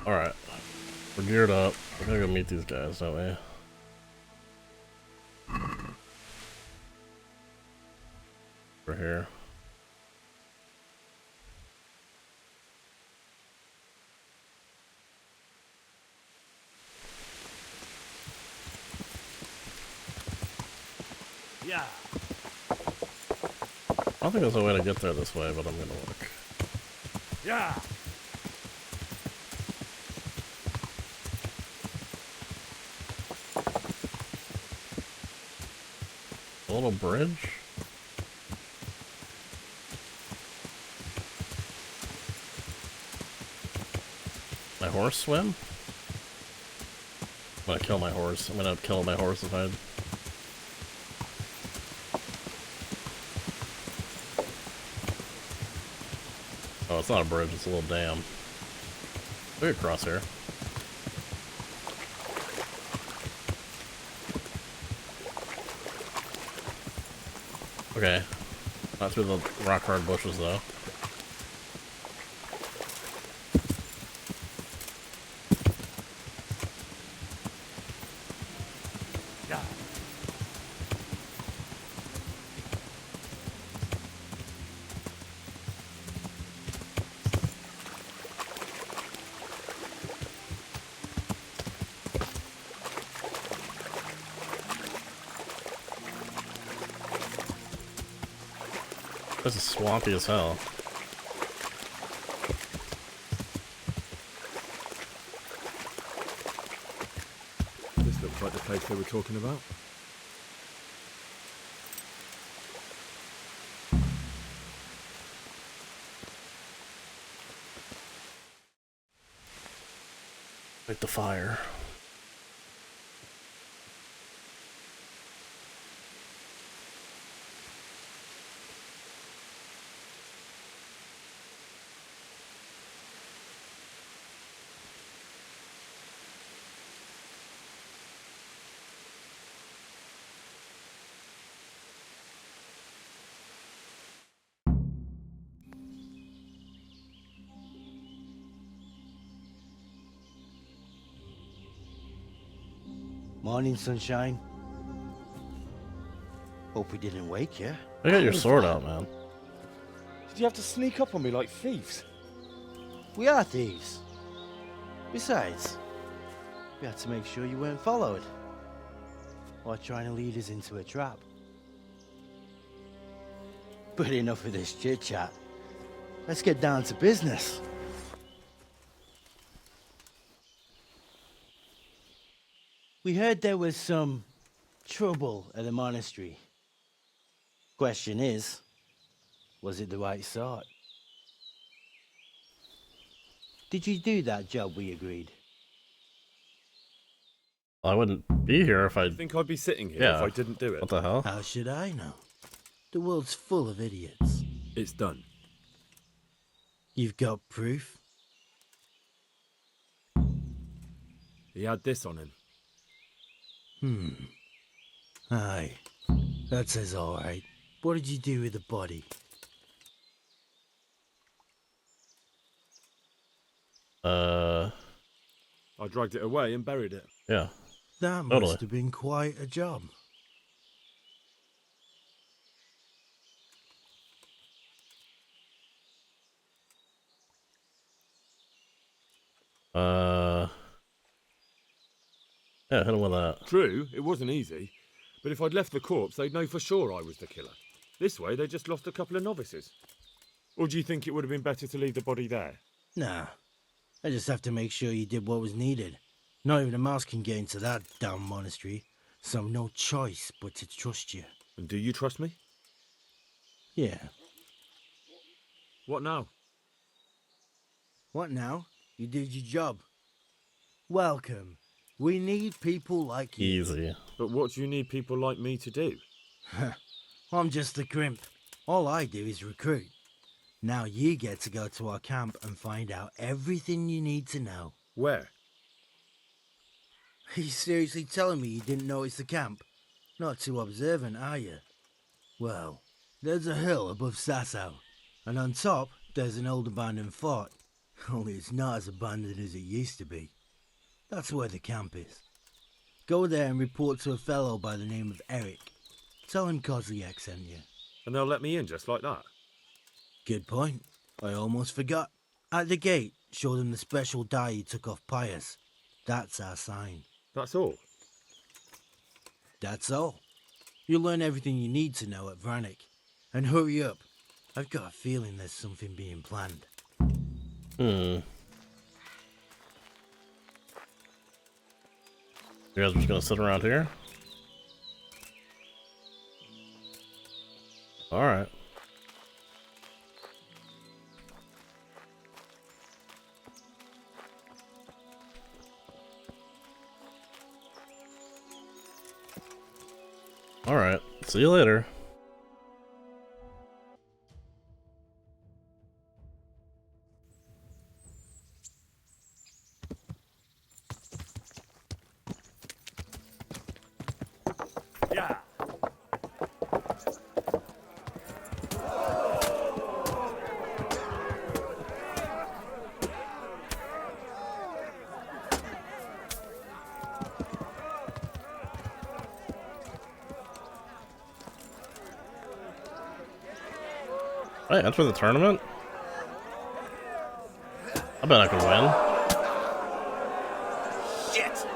Alright. We're geared up. We're gonna go meet these guys, don't we? We're here. Yeah. I don't think there's a way to get there this way, but I'm gonna look. Yeah. A little bridge? My horse swim? I'm gonna kill my horse. I'm gonna kill my horse if I... Oh, it's not a bridge, it's a little dam. We could cross here. Okay. Not through the rock-hard bushes, though. Yeah. This is swampy as hell. This looks like the place they were talking about. Like the fire. Morning, sunshine. Hope we didn't wake you. I got your sword out, man. Did you have to sneak up on me like thieves? We are thieves. Besides, we had to make sure you weren't followed. Or trying to lead us into a trap. But enough of this chit-chat. Let's get down to business. We heard there was some trouble at the monastery. Question is, was it the right sort? Did you do that job we agreed? I wouldn't be here if I... I think I'd be sitting here Yeah. if I didn't do it. What the hell? How should I know? The world's full of idiots. It's done. You've got proof? He had this on him. Aye. That says alright. What did you do with the body? I dragged it away and buried it. Yeah. That Totally. must have been quite a job. Yeah, hit him with that. True, it wasn't easy. But if I'd left the corpse, they'd know for sure I was the killer. This way, they just lost a couple of novices. Or do you think it would have been better to leave the body there? Nah. I just have to make sure you did what was needed. Not even a mouse can get into that damn monastery, so no choice but to trust you. And do you trust me? Yeah. What now? What now? You did your job. Welcome. We need people like you. Easy. But what do you need people like me to do? I'm just the crimp. All I do is recruit. Now you get to go to our camp and find out everything you need to know. Where? Are you seriously telling me you didn't notice the camp? Not too observant, are you? Well, there's a hill above Sasau, and on top there's an old abandoned fort. Only it's not as abandoned as it used to be. That's where the camp is. Go there and report to a fellow by the name of Eric. Tell him Kozliak sent you. And they'll let me in just like that. Good point. I almost forgot. At the gate, show them the special dye you took off Pius. That's our sign. That's all. That's all. You'll learn everything you need to know at Vranik. And hurry up. I've got a feeling there's something being planned. You guys are just gonna sit around here? Alright. Alright, see you later. Yeah. Hey, enter the tournament? I bet I could win. Shit.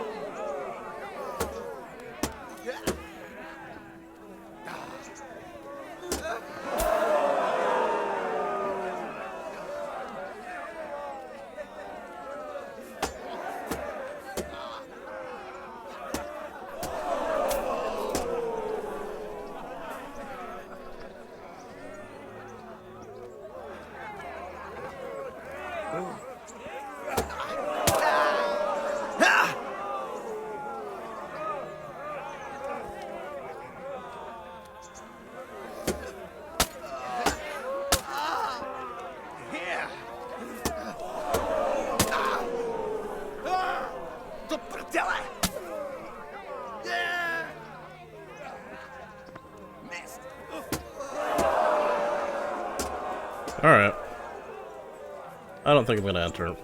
Alright. I don't think I'm gonna enter. I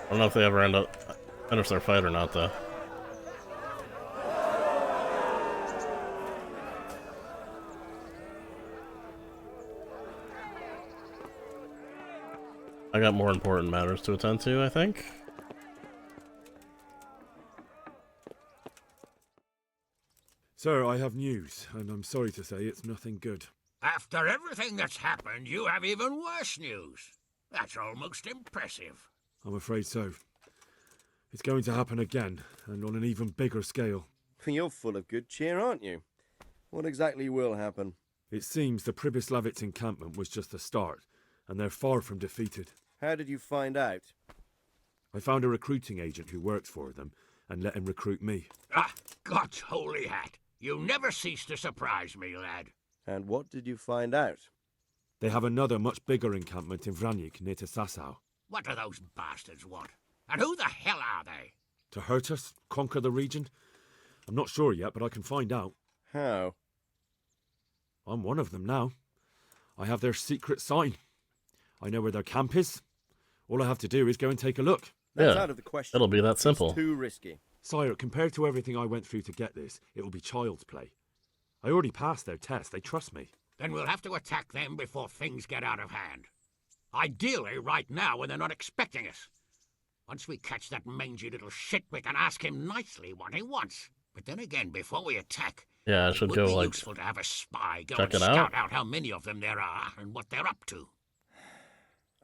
don't know if they ever finish their fight or not, though. I got more important matters to attend to, I think. Sir, I have news, and I'm sorry to say it's nothing good. After everything that's happened, you have even worse news. That's almost impressive. I'm afraid so. It's going to happen again, and on an even bigger scale. You're full of good cheer, aren't you? What exactly will happen? It seems the Pribyslavitz encampment was just the start, and they're far from defeated. How did you find out? I found a recruiting agent who works for them, and let him recruit me. Ah, God's holy hat. You never cease to surprise me, lad. And what did you find out? They have another much bigger encampment in Vranik near to Sasau. What do those bastards want? And who the hell are they? To hurt us? Conquer the region? I'm not sure yet, but I can find out. How? I'm one of them now. I have their secret sign. I know where their camp is. All I have to do is go and take a look. That's Yeah, out of the question. it'll be that simple. It's too risky. Sire, compared to everything I went through to get this, it will be child's play. I already passed their test. They trust me. Then we'll have to attack them before things get out of hand. Ideally, right now when they're not expecting us. Once we catch that mangy little shit, we can ask him nicely what he wants. But then again, before we attack, Yeah, I it should would go, be like, useful to have a spy go check and it scout out. out how many of them there are and what they're up to.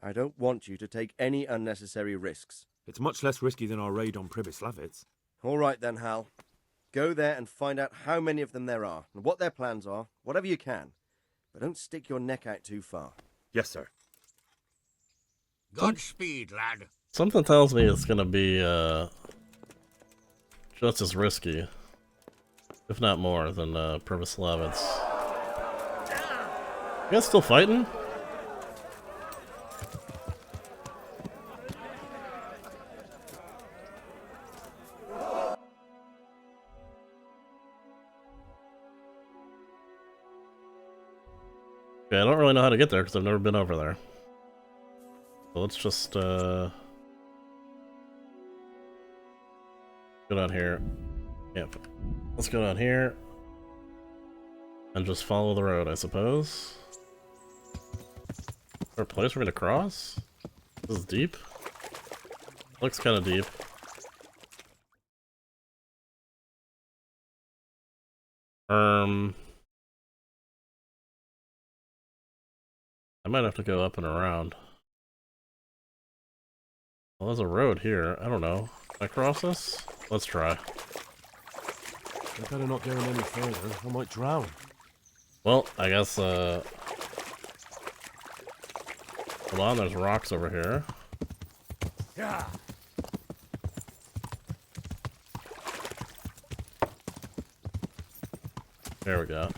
I don't want you to take any unnecessary risks. It's much less risky than our raid on Pribyslavitz. All right then, Hal. Go there and find out how many of them there are, and what their plans are, whatever you can. But don't stick your neck out too far. Yes, sir. Godspeed, lad. Something tells me it's gonna be, just as risky, if not more, than, Pribyslavitz. You guys still fighting? Okay, I don't really know how to get there because I've never been over there. let's just go down here. Yep. Let's go down here and just follow the road, I suppose. Is there a place for me to cross? This is deep. Looks kind of deep. I might have to go up and around. Well, there's a road here. I don't know. Can I cross this? Let's try. I better not go in any further. I might drown. Well, I guess, hold on, there's rocks over here. Yeah. There we go.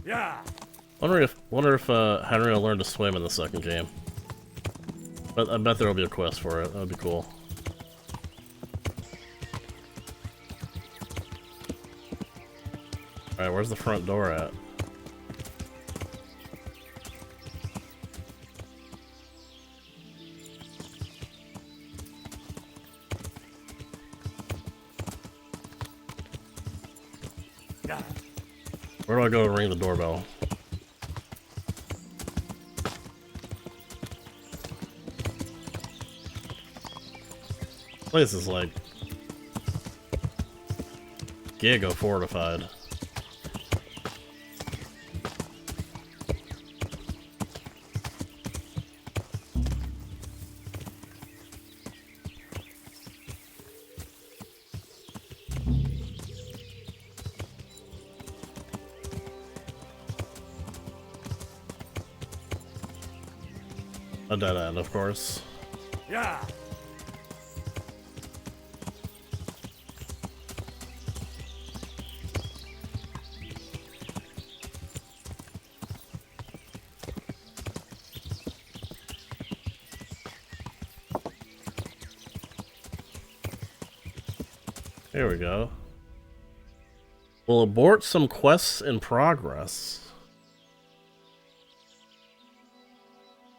Yeah. Wonder if Henry will learn to swim in the second game. But I bet there will be a quest for it. That would be cool. Alright, where's the front door at? Yeah. Where do I go to ring the doorbell? Place is like giga fortified. A dead end, of course. Yeah. Here we go. We'll abort some quests in progress.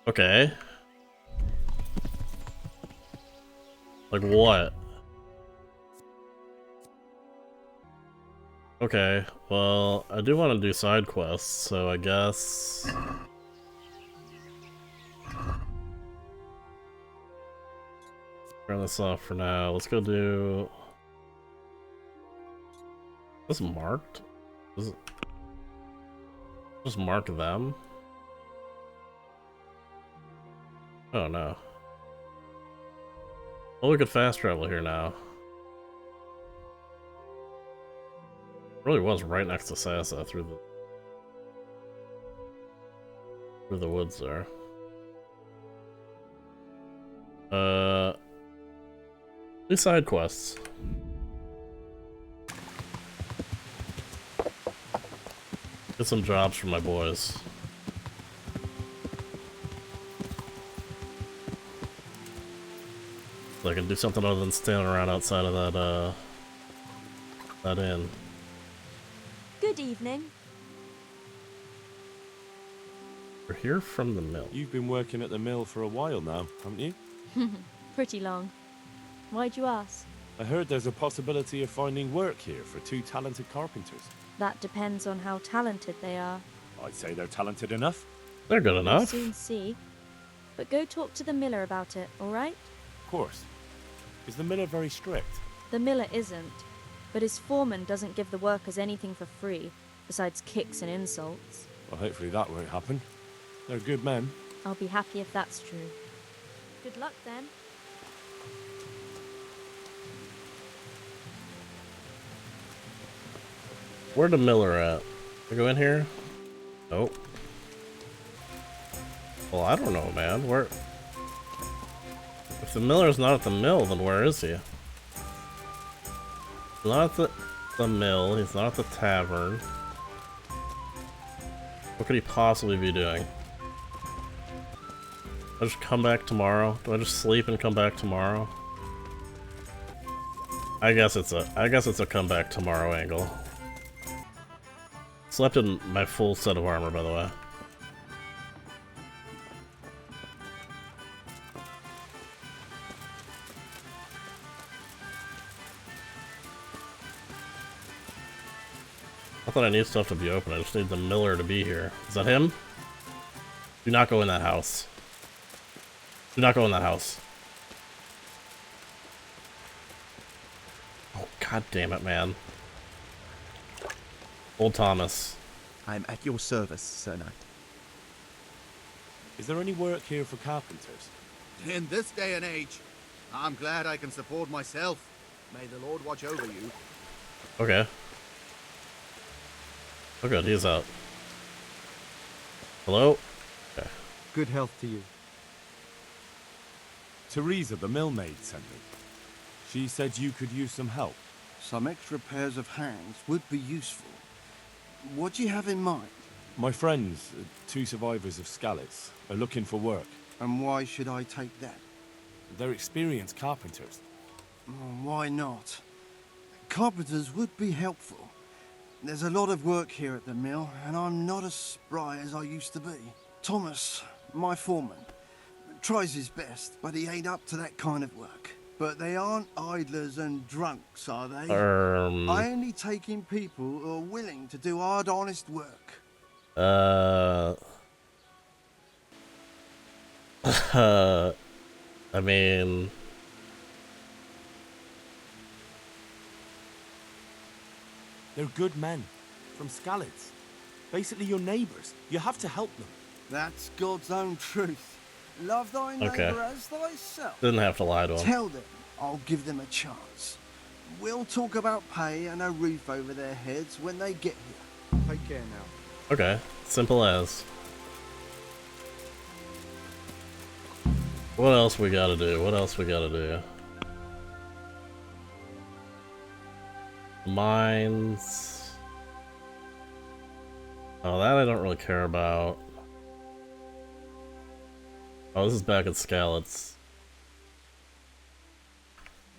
Okay. Like what? Okay, well, I do want to do side quests, so I guess... turn this off for now. Let's go do... Is this marked? Is it... just mark them? Oh no. Oh, look at fast travel here now. Really was right next to Sassa through the woods there. New side quests. Get some jobs for my boys. So I can do something other than standing around outside of that inn. Good evening. We're here from the mill. You've been working at the mill for a while now, haven't you? Pretty long. Why'd you ask? I heard there's a possibility of finding work here for 2 talented carpenters. That depends on how talented they are. I'd say they're talented enough. They're good We'll enough. soon see. But go talk to the miller about it, alright? Of course. Is the miller very strict? The miller isn't, but his foreman doesn't give the workers anything for free, besides kicks and insults. Well, hopefully that won't happen. They're good men. I'll be happy if that's true. Good luck then. Where the miller at? I go in here? Nope. Well, I don't know, man. Where? If the miller's not at the mill, then where is he? He's not at the mill. He's not at the tavern. What could he possibly be doing? I just come back tomorrow? Do I just sleep and come back tomorrow? I guess it's a come back tomorrow angle. Slept in my full set of armor, by the way. I thought I need stuff to be open. I just need the miller to be here. Is that him? Do not go in that house. Do not go in that house. Oh, god damn it, man. Old Thomas. I'm at your service, Sir Knight. Is there any work here for carpenters? In this day and age, I'm glad I can support myself. May the Lord watch over you. Okay. Oh good, he's out. Hello? Okay. Good health to you. Teresa, the millmaid, sent me. She said you could use some help. Some extra pairs of hands would be useful. What do you have in mind? My friends, 2 survivors of Skalitz, are looking for work. And why should I take that? They're experienced carpenters. Why not? Carpenters would be helpful. There's a lot of work here at the mill, and I'm not as spry as I used to be. Thomas, my foreman, tries his best, but he ain't up to that kind of work. But they aren't idlers and drunks, are they? I only take in people who are willing to do hard, honest work. I mean... They're good men. From Skalitz. Basically your neighbours. You have to help them. That's God's own truth. Love thy neighbour as thyself. Didn't have to lie to him. Tell them I'll give them a chance. We'll talk about pay and a roof over their heads when they get here. Take care now. Okay, simple as. What else we gotta do? What else we gotta do? Mines. Oh, that I don't really care about. Oh, this is back at Skalitz.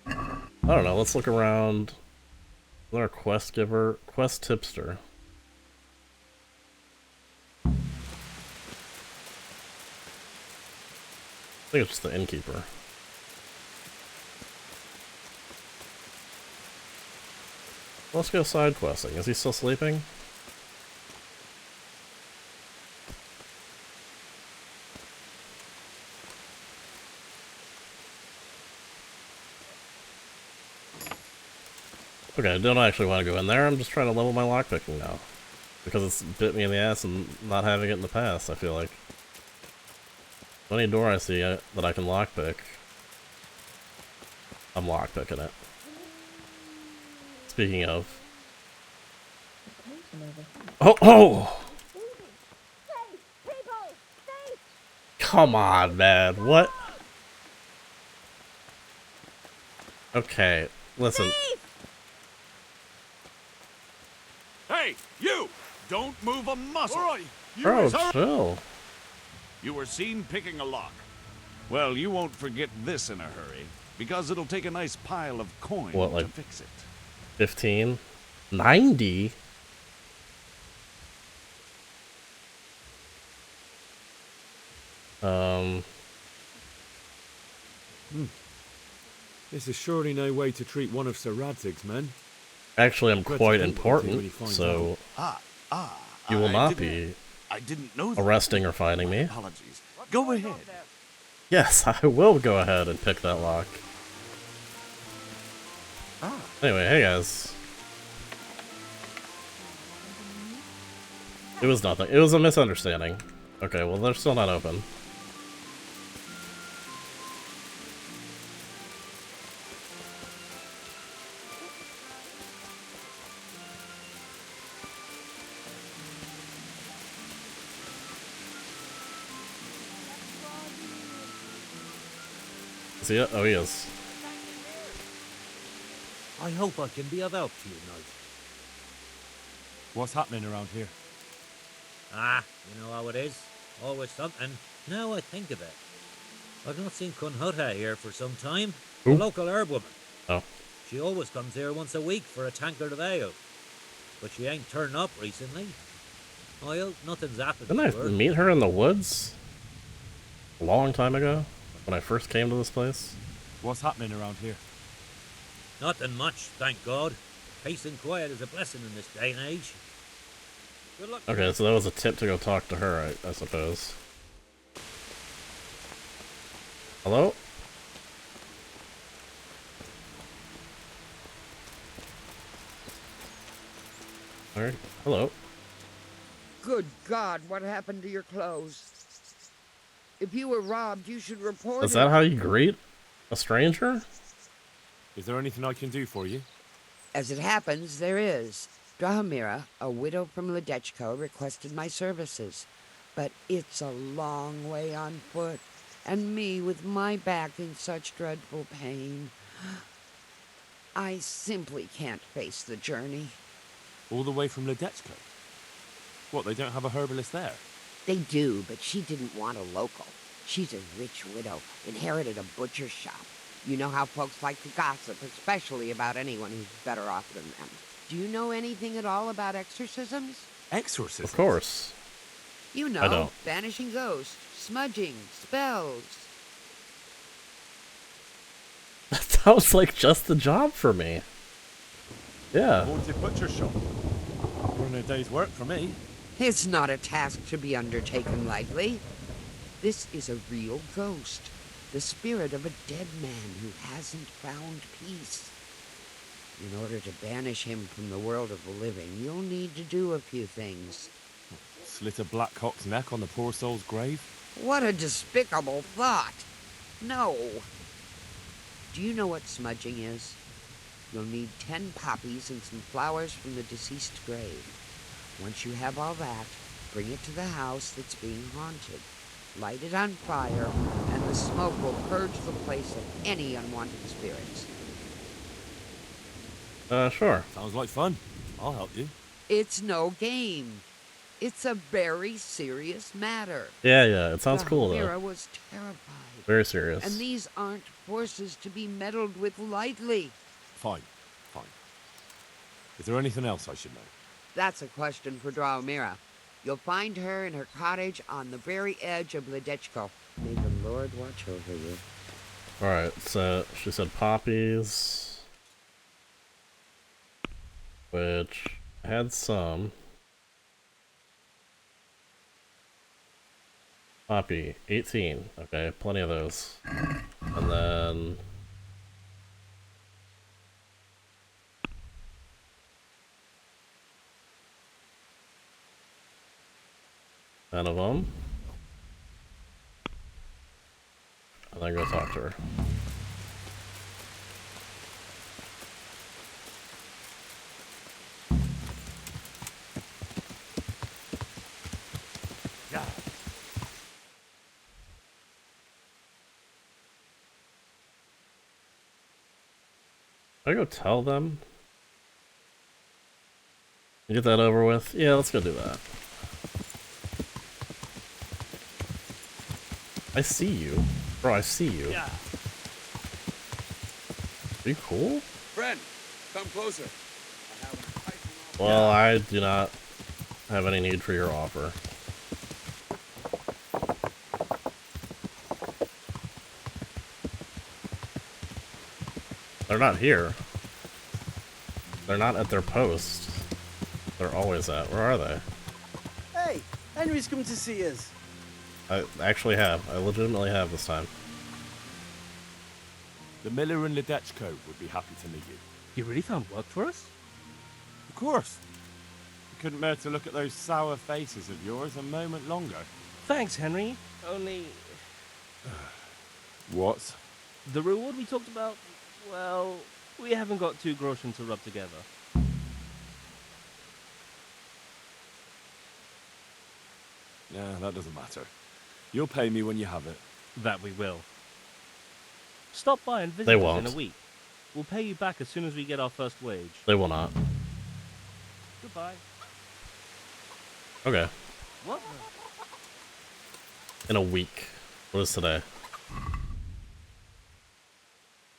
I don't know, let's look around. Is there a quest giver? Quest tipster. I think it's just the innkeeper. Let's go side questing. Is he still sleeping? Okay, I don't actually want to go in there. I'm just trying to level my lockpicking now. Because it's bit me in the ass and not having it in the past, I feel like. Any door I see that I can lockpick, I'm lockpicking it. Speaking of. Oh! Oh! Come on, man. What? Okay, listen. Hey, you! Don't move a muscle. All right, Bro, chill. You were seen picking a lock. Well, you won't forget this in a hurry, because it'll take a nice pile of coin to fix it. 15? 90? This is surely no way to treat one of Sir Radzig's men. Actually, I'm quite important, so you will not be arresting or fining me. Apologies. Go ahead. Yes, I will go ahead and pick that lock. Anyway, hey guys. It was nothing. It was a misunderstanding. Okay, well they're still not open. Is he? Oh, he is. I hope I can be of help to you, Knight. What's happening around here? Ah, you know how it is. Always something. Now I think of it. I've not seen Kunhutta here for some time. Who? The local herb woman. Oh. She always comes here once a week for a tankard of ale. but she ain't turned up recently. I hope nothing's happened Didn't to I her. meet her in the woods? A long time ago? When I first came to this place? What's happening around here? Nothing much, thank God. Peace and quiet is a blessing in this day and age. Good luck. Okay, so that was a tip to go talk to her, I suppose. Hello? Alright, hello. Good God, what happened to your clothes? If you were robbed, you should report Is it. that how you greet a stranger? Is there anything I can do for you? As it happens, there is. Drahomira, a widow from Ledechko, requested my services. But it's a long way on foot, and me with my back in such dreadful pain. I simply can't face the journey. All the way from Ledechko? What, they don't have a herbalist there? They do, but she didn't want a local. She's a rich widow, inherited a butcher shop. You know how folks like to gossip, especially about anyone who's better off than them. Do you know anything at all about exorcisms? Exorcisms? Of course. You know, I don't. banishing ghosts, smudging, spells. That sounds like just the job for me. Yeah. Haunted butcher shop. More than a day's work for me. It's not a task to be undertaken lightly. This is a real ghost, the spirit of a dead man who hasn't found peace. In order to banish him from the world of the living, you'll need to do a few things. Slit a black cock's neck on the poor soul's grave? What a despicable thought! No. Do you know what smudging is? You'll need 10 poppies and some flowers from the deceased grave. Once you have all that, bring it to the house that's being haunted. Light it on fire, and the smoke will purge the place of any unwanted spirits. Sure. Sounds like fun. I'll help you. It's no game. It's a very serious matter. Yeah, it sounds cool though. Mira was terrified. Very serious. And these aren't forces to be meddled with lightly. Fine. Is there anything else I should know? That's a question for Drahomira. You'll find her in her cottage on the very edge of Ledechko. May the Lord watch over you. Alright, so she said poppies, which had some. Poppy, 18. Okay, plenty of those. And then... 10 of them. And then go talk to her. Yeah. Should I go tell them? Get that over with? Yeah, let's go do that. I see you. Bro, I see you. Yeah. Are you cool? Friend, come closer. Well, I do not have any need for your offer. They're not here. They're not at their post. They're always at. Where are they? Hey, Henry's come to see us. I actually have. I legitimately have this time. The miller in Ledechko would be happy to meet you. You really found work for us? Of course. I couldn't bear to look at those sour faces of yours a moment longer. Thanks, Henry. Only... What? The reward we talked about, well, we haven't got 2 groschen to rub together. Yeah, that doesn't matter. You'll pay me when you have it. That we will. Stop by and visit They us won't. in a week. We'll pay you back as soon as we get our first wage. They will not. Goodbye. Okay. What? In a week. What is today? Is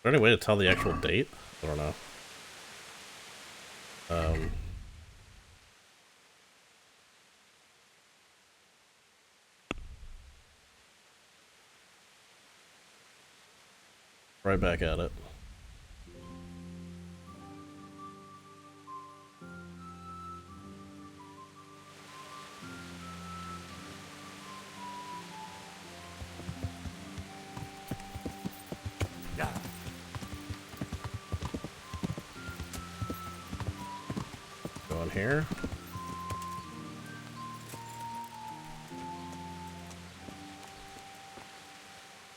there any way to tell the actual date? I don't know. Right back at it. Going here.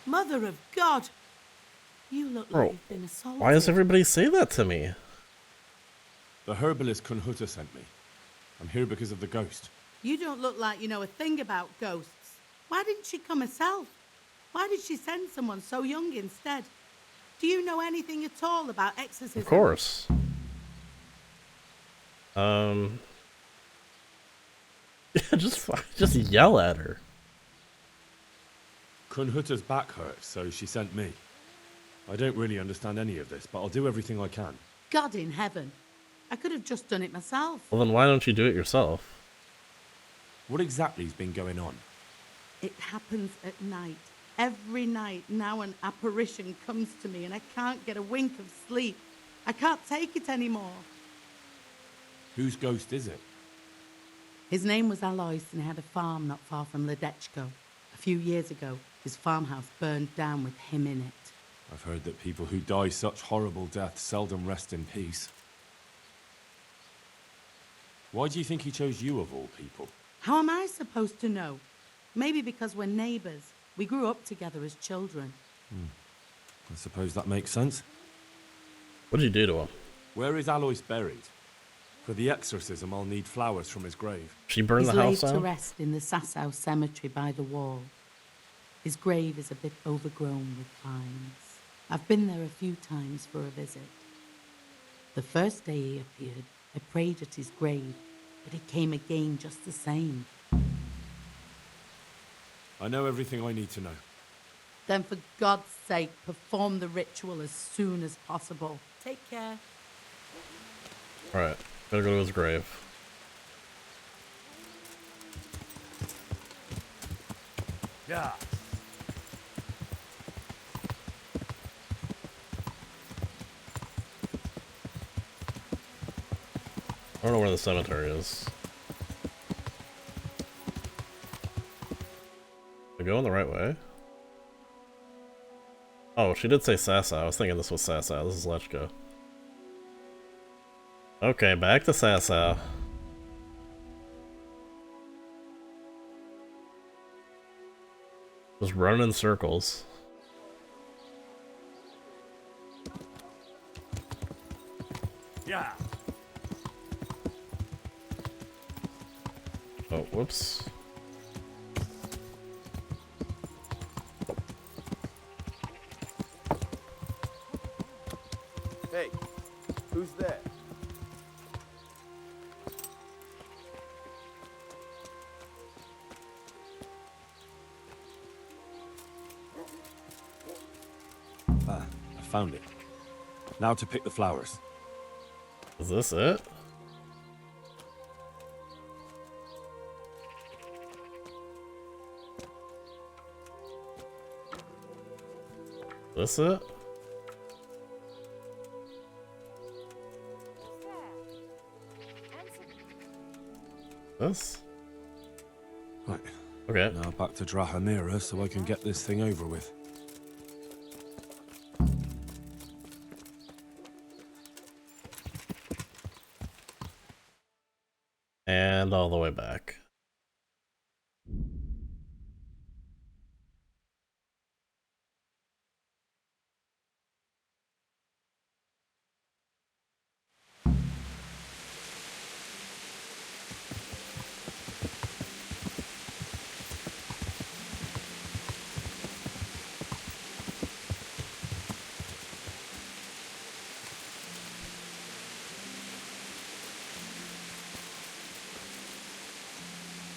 Mother of God! You look Bro, like you've been assaulted. why does everybody say that to me? The herbalist Kunhuta sent me. I'm here because of the ghost. You don't look like you know a thing about ghosts. Why didn't she come herself? Why did she send someone so young instead? Do you know anything at all about exorcism? Of course. Just yell at her. Kunhuta's back hurts, so she sent me. I don't really understand any of this, but I'll do everything I can. God in heaven. I could have just done it myself. Well, then why don't you do it yourself? What exactly's been going on? It happens at night. Every night now an apparition comes to me and I can't get a wink of sleep. I can't take it anymore. Whose ghost is it? His name was Alois and he had a farm not far from Ledechko. A few years ago, his farmhouse burned down with him in it. I've heard that people who die such horrible deaths seldom rest in peace. Why do you think he chose you of all people? How am I supposed to know? Maybe because we're neighbours. We grew up together as children. I suppose that makes sense. What did you do to him? Where is Alois buried? For the exorcism, I'll need flowers from his grave. She burned He's the house laid to down? rest in the Sasau cemetery by the wall. His grave is a bit overgrown with vines. I've been there a few times for a visit. The first day he appeared, I prayed at his grave, but he came again just the same. I know everything I need to know. Then for God's sake, perform the ritual as soon as possible. Take care. Alright, gotta go to his grave. Yeah. I don't know where the cemetery is. Am I going the right way? Oh, she did say Sasa. I was thinking this was Sasa. This is Lechko. Okay, back to Sasa. Just running in circles. Yeah. Oh, whoops. Hey, who's there? Ah, I found it. Now to pick the flowers. Is this it? This it? This? Right. Okay. Now back to Drahamira so I can get this thing over with. And all the way back.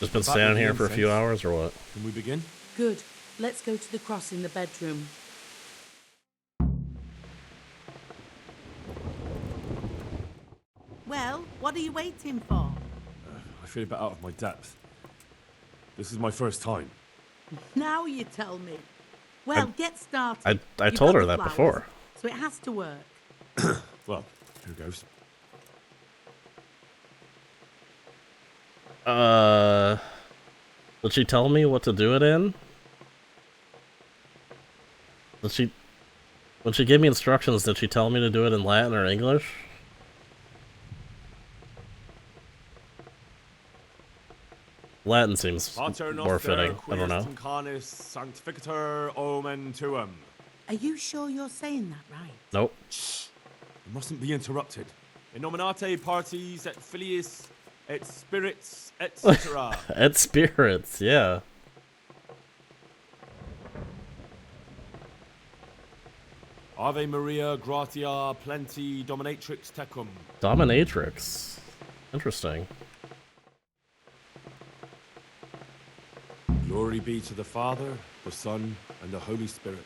Just been standing here for a few hours, or what? Can we begin? Good. Let's go to the cross in the bedroom. Well, what are you waiting for? I feel a bit out of my depth. This is my first time. Now you tell me. Well, get started. I You've told got her the that flowers, before. so it has to work. Well, here goes. Did she tell me what to do it in? When she gave me instructions, did she tell me to do it in Latin or English? Latin seems more fitting. I don't know. Canis sanctificator omen tuum. Are you sure you're saying that right? Nope. Shh. You mustn't be interrupted. In nominate parties et filiis et spirits etc. Et spirits, yeah. Ave Maria gratia plenti dominatrix tecum. Dominatrix. Interesting. Glory be to the Father, the Son, and the Holy Spirit,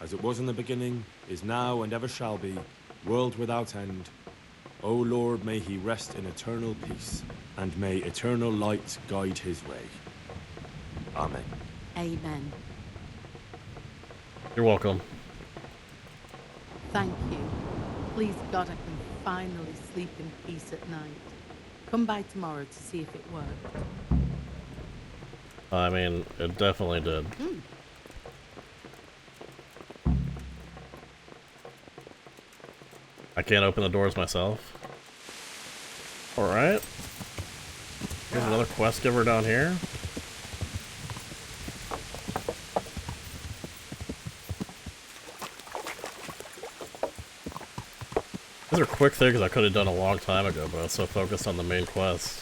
as it was in the beginning, is now, and ever shall be, world without end. O Lord, may he rest in eternal peace, and may eternal light guide his way. Amen. Amen. You're welcome. Thank you. Please God I can finally sleep in peace at night. Come by tomorrow to see if it worked. I mean, it definitely did. I can't open the doors myself. Alright. Here's another quest giver down here. These are quick things I could have done a long time ago, but I was so focused on the main quest.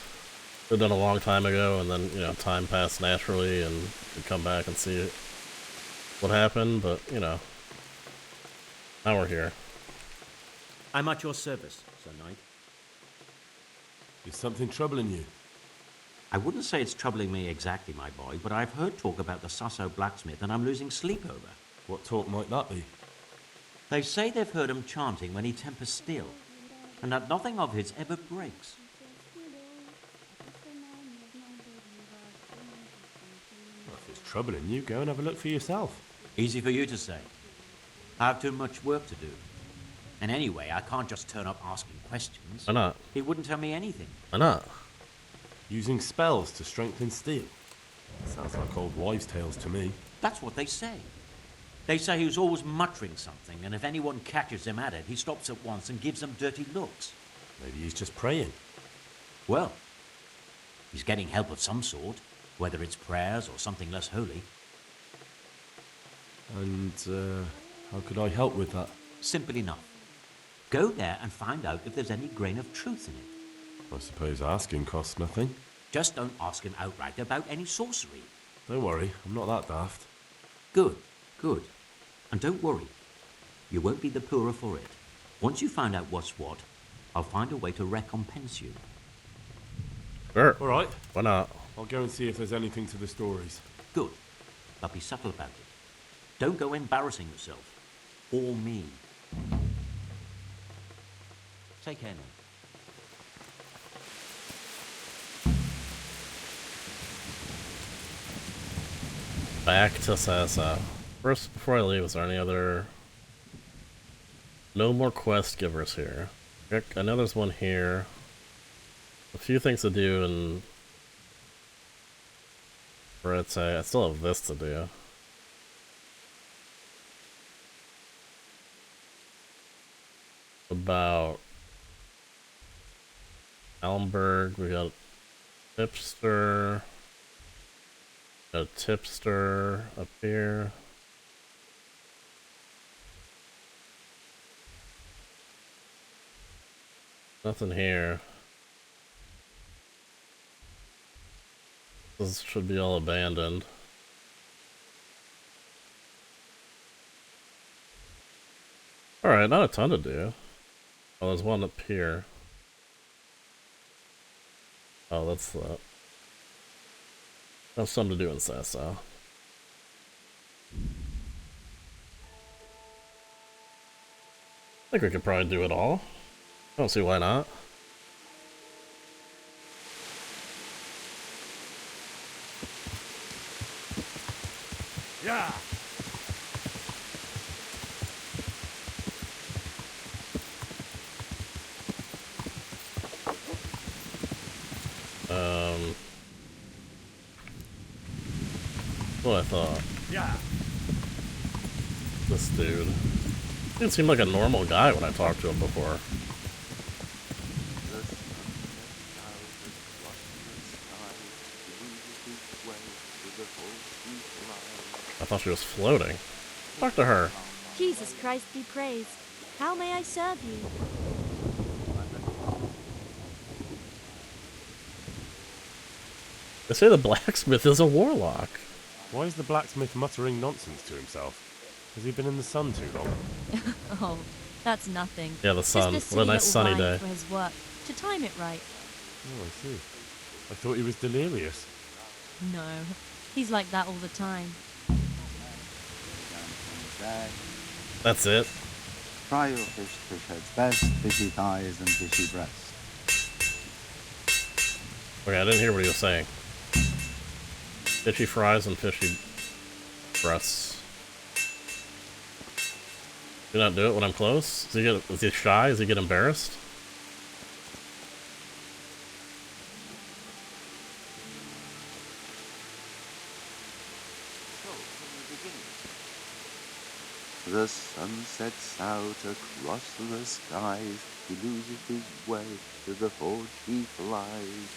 Could have done a long time ago, and then, you know, time passed naturally, and could come back and see what happened, but, you know. Now we're here. I'm at your service, Sir Knight. Is something troubling you? I wouldn't say it's troubling me exactly, my boy, but I've heard talk about the Sasso blacksmith and I'm losing sleep over. What talk might that be? They say they've heard him chanting when he tempers steel, and that nothing of his ever breaks. Well, if it's troubling you, go and have a look for yourself. Easy for you to say. I have too much work to do. And anyway, I can't just turn up asking questions. Why not? He wouldn't tell me anything. Why not? Using spells to strengthen steel. Sounds like old wives' tales to me. That's what they say. They say he was always muttering something, and if anyone catches him at it, he stops at once and gives them dirty looks. Maybe he's just praying. Well, he's getting help of some sort, whether it's prayers or something less holy. And, how could I help with that? Simple enough. Go there and find out if there's any grain of truth in it. I suppose asking costs nothing. Just don't ask him outright about any sorcery. Don't worry, I'm not that daft. Good, good. And don't worry, you won't be the poorer for it. Once you find out what's what, I'll find a way to recompense you. Sure. All right. Why not? I'll go and see if there's anything to the stories. Good. But be subtle about it. Don't go embarrassing yourself. Or me. Take care now. Back to Sassa. First, before I leave, is there any other... No more quest givers here. I know there's one here. A few things to do, and... I still have this to do. About... Almberg, we got... Tipster... A tipster up here. Nothing here. This should be all abandoned. Alright, not a ton to do. Oh, there's one up here. Oh, that's that. That's something to do in Sassa. I think we could probably do it all. I don't see why not. Yeah. What I thought. Yeah. This dude. Didn't seem like a normal guy when I talked to him before. I thought she was floating. Talk to her. Jesus Christ be praised. How may I serve you? They say the blacksmith is a warlock. Why is the blacksmith muttering nonsense to himself? Has he been in the sun too long? Oh, that's nothing. Yeah, the sun. Just What a nice sunny rhyme day. for his work, to time it right. Oh, I see. I thought he was delirious. No, he's like that all the time. That's it. Fry your fish, fish heads best, fishy thighs and fishy breast. Okay, I didn't hear what he was saying. Fishy fries and fishy breasts. Do not do it when I'm close? Is he shy? Does he get embarrassed? The sun sets out across the skies. He loses his way to the forge he flies.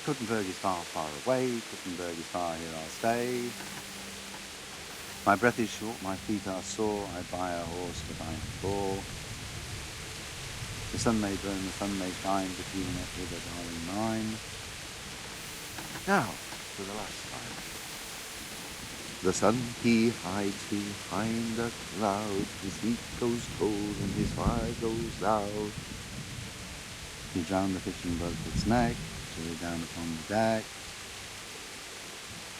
Kuttenberg is far, far away. Kuttenberg is far, here I'll stay. My breath is short, my feet are sore. I buy a horse, but I'm poor. The sun may burn, the sun may shine, but you met with a darling mine. Now, for the last time. The sun he hides behind a cloud. His heat goes cold and his fire goes loud. He drowned the fishing boat with its neck, threw it down upon the deck.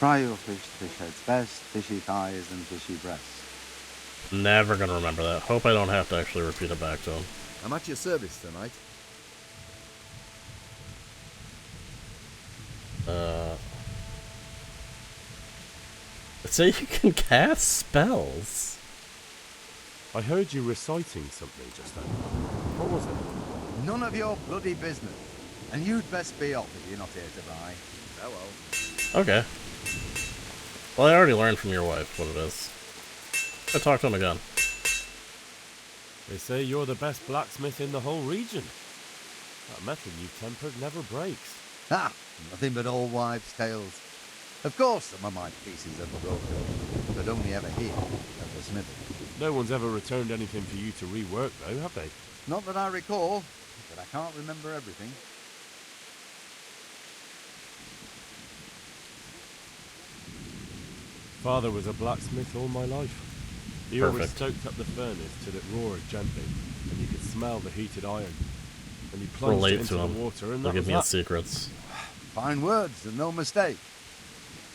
Fry your fish, fish heads best, fishy thighs and fishy breasts. Never gonna remember that. Hope I don't have to actually repeat it back to him. I'm at your service tonight. So you can cast spells. I heard you reciting something just then. What was it? None of your bloody business. And you'd best be off if you're not here to buy. Farewell. Okay. Well, I already learned from your wife what it is. I talk to him again. They say you're the best blacksmith in the whole region. That metal you've tempered never breaks. Ha! Nothing but old wives' tales. Of course some of my pieces have broken, but only ever here at the smithy. No one's ever returned anything for you to rework, though, have they? Not that I recall, but I can't remember everything. Father was a blacksmith all my life. He always stoked up the furnace till it roared gently, and you could smell the heated iron. And he plunged it into the water, and They'll that give was me that. his secrets. Fine words and no mistake.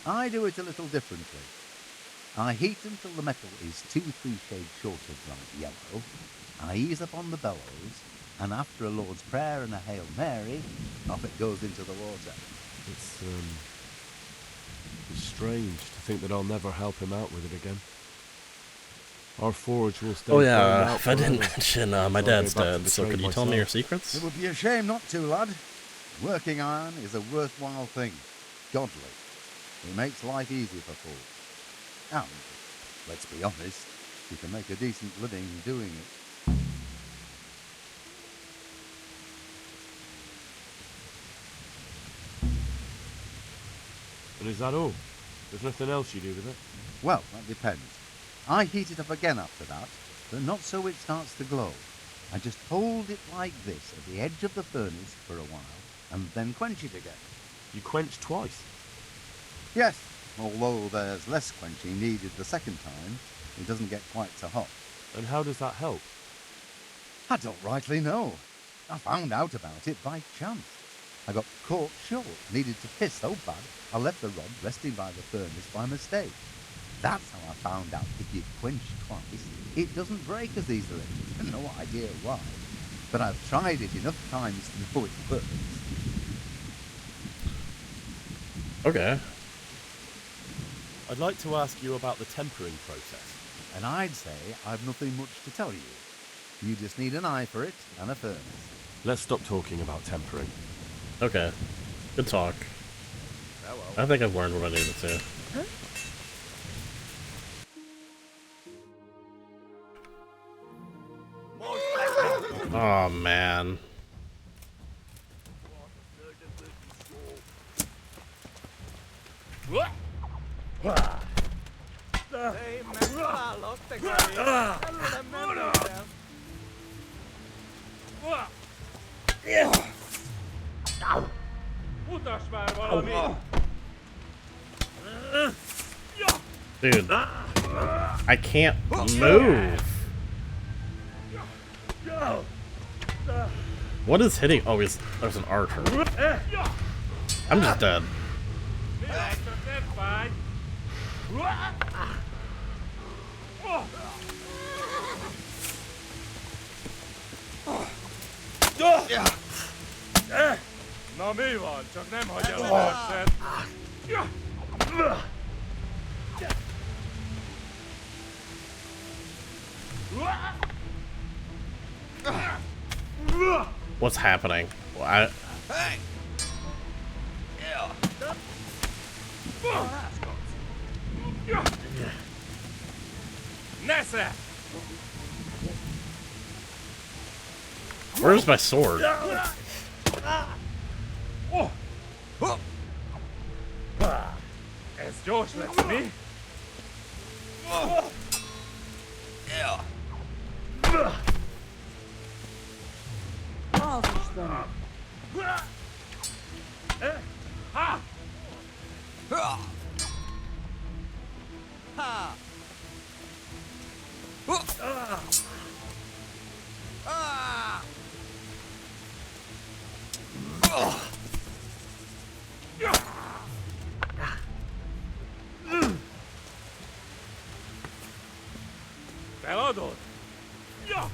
I do it a little differently. I heat until the metal is 2-3 shades short of bright yellow. I ease up on the bellows, and after a Lord's Prayer and a Hail Mary, off it goes into the water. It's strange to think that I'll never help him out with it again. Our forge will stay. Oh yeah, burned out if I didn't forever. mention So my I'll go dad's back to dead, the so trade could you tell me your myself. secrets? It would be a shame not to, lad. Working iron is a worthwhile thing. Godly. It makes life easier for fools. And, let's be honest, you can make a decent living doing it. And is that all? There's nothing else you do with it? Well, that depends. I heat it up again after that, but not so it starts to glow. I just hold it like this at the edge of the furnace for a while, and then quench it again. You quench twice? Yes, although there's less quenching needed the second time, it doesn't get quite so hot. And how does that help? I don't rightly know. I found out about it by chance. I got caught short, needed to piss so bad, I left the rod resting by the furnace by mistake. That's how I found out if you quench twice, it doesn't break as easily. No idea why, but I've tried it enough times to know it works. Okay. I'd like to ask you about the tempering process. And I'd say I've nothing much to tell you. You just need an eye for it and a furnace. Let's stop talking about tempering. Okay. Good talk. I think I've learned what I needed to. Oh man. Dude, I can't move. What is hitting? Oh, there's an archer. I'm just dead. Na mi van? Csak nem hagy el a harcet. What's happening? Well, Hey! Nessa! Where's my sword? Ez gyors lesz, mi? Ha! Ha! Feladod? Ja!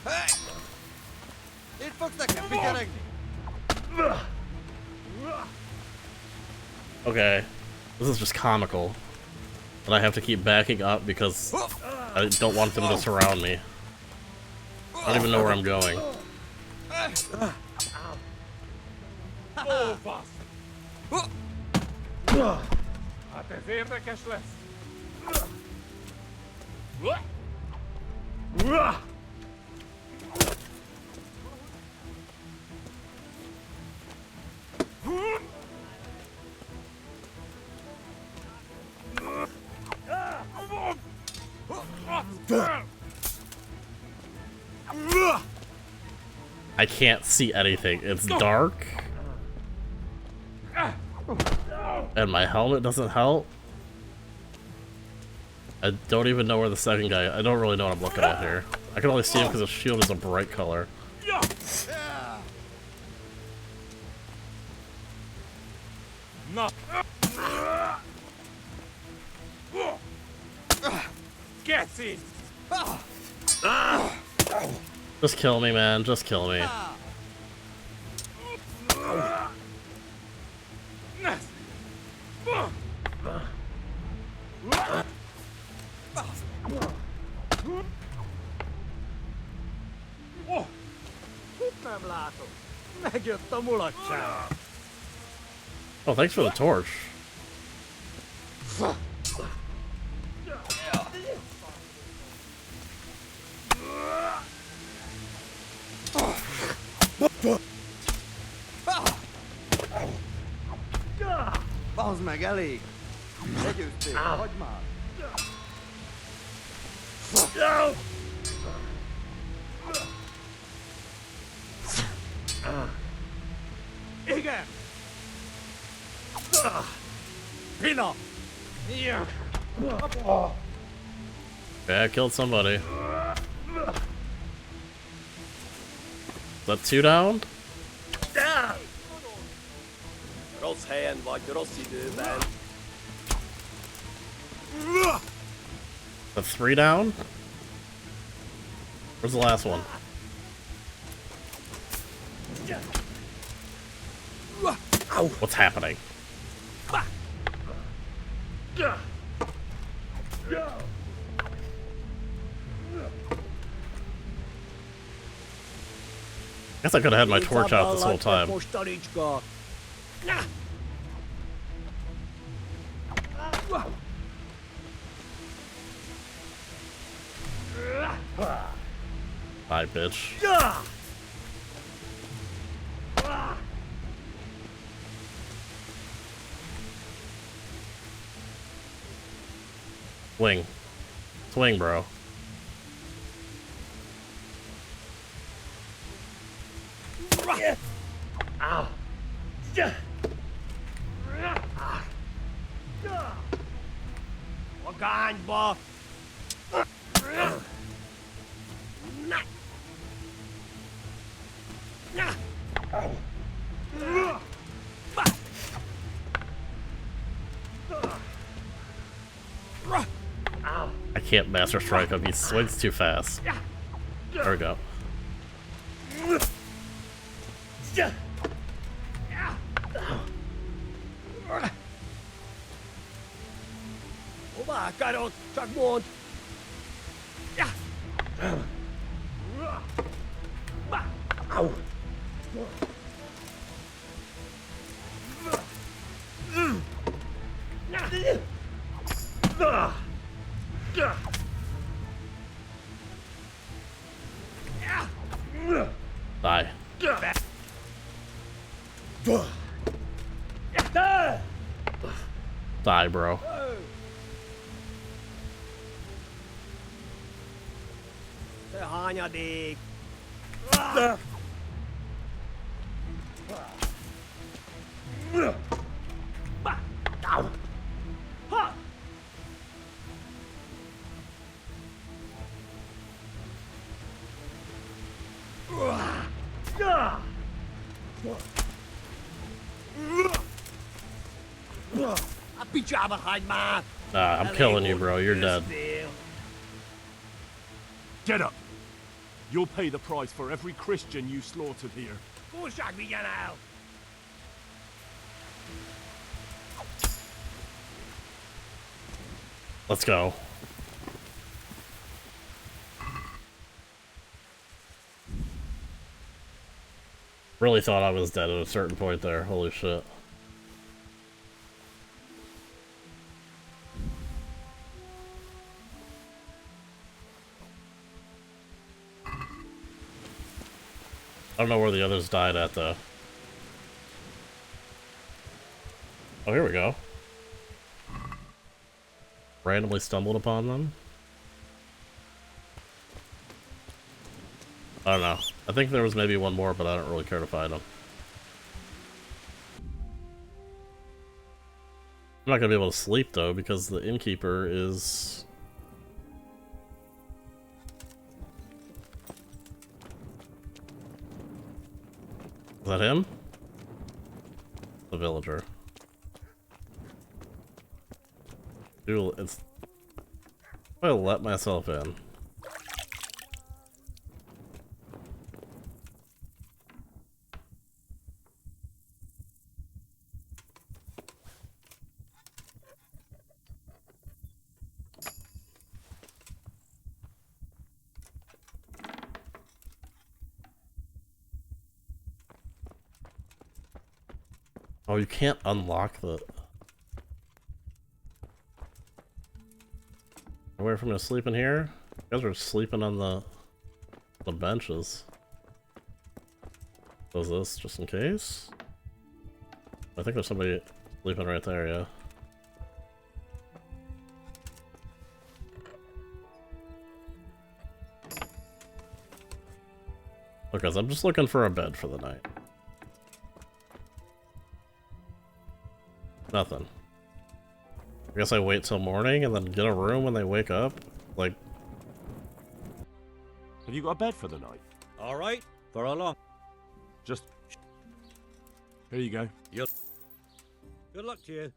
Hey! Itt fogsz nekem figyelegni! Okay, this is just comical. And I have to keep backing up because I don't want them to surround me. I don't even know where I'm going. Ó, fasz! Hát ez érdekes lesz. I can't see anything. It's dark. And my helmet doesn't help. I don't even know where the second guy... I don't really know what I'm looking at here. I can only see him because his shield is a bright color. No. Get in. Just kill me, man. Just kill me. Itt nem látom. Megjött a mulatság. Oh, thanks for the torch. Bazd meg, elég! Legyőztél, hagyd már! Igen! Pina! Okay, I killed somebody. Is that two down? Rossz helyen vagy, rossz időben. The three down? Where's the last one? What's happening? Guess I could have had my torch out this whole time. Bye, bitch. Swing. Swing, bro. Ow. What kind, boy? I can't master strike him. He swings too fast. There we go. Oba, garoto, csak mondd! Au! Die. Die, bro. Se hanyadik! Au! Ha! A picsába hagyd már! Nah, I'm killing you, bro. You're dead. Get up! You'll pay the price for every Christian you slaughtered here. Fúrság vigyen el! Let's go. Really thought I was dead at a certain point there. Holy shit. I don't know where the others died at, though. Oh, here we go. Randomly stumbled upon them. I don't know. I think there was maybe one more, but I don't really care to find them. I'm not gonna be able to sleep, though, because the innkeeper is... Is that him? The villager. Dude, it's... I let myself in. Oh, you can't unlock the... Where from to sleep in here? You guys are sleeping on the benches. What is this, just in case? I think there's somebody sleeping right there, yeah. Look, guys, I'm just looking for a bed for the night. Nothing. I guess I wait till morning and then get a room when they wake up? Like... Have you got a bed for the night? Alright, for how long? Just... Here you go. Yep. Good luck to you.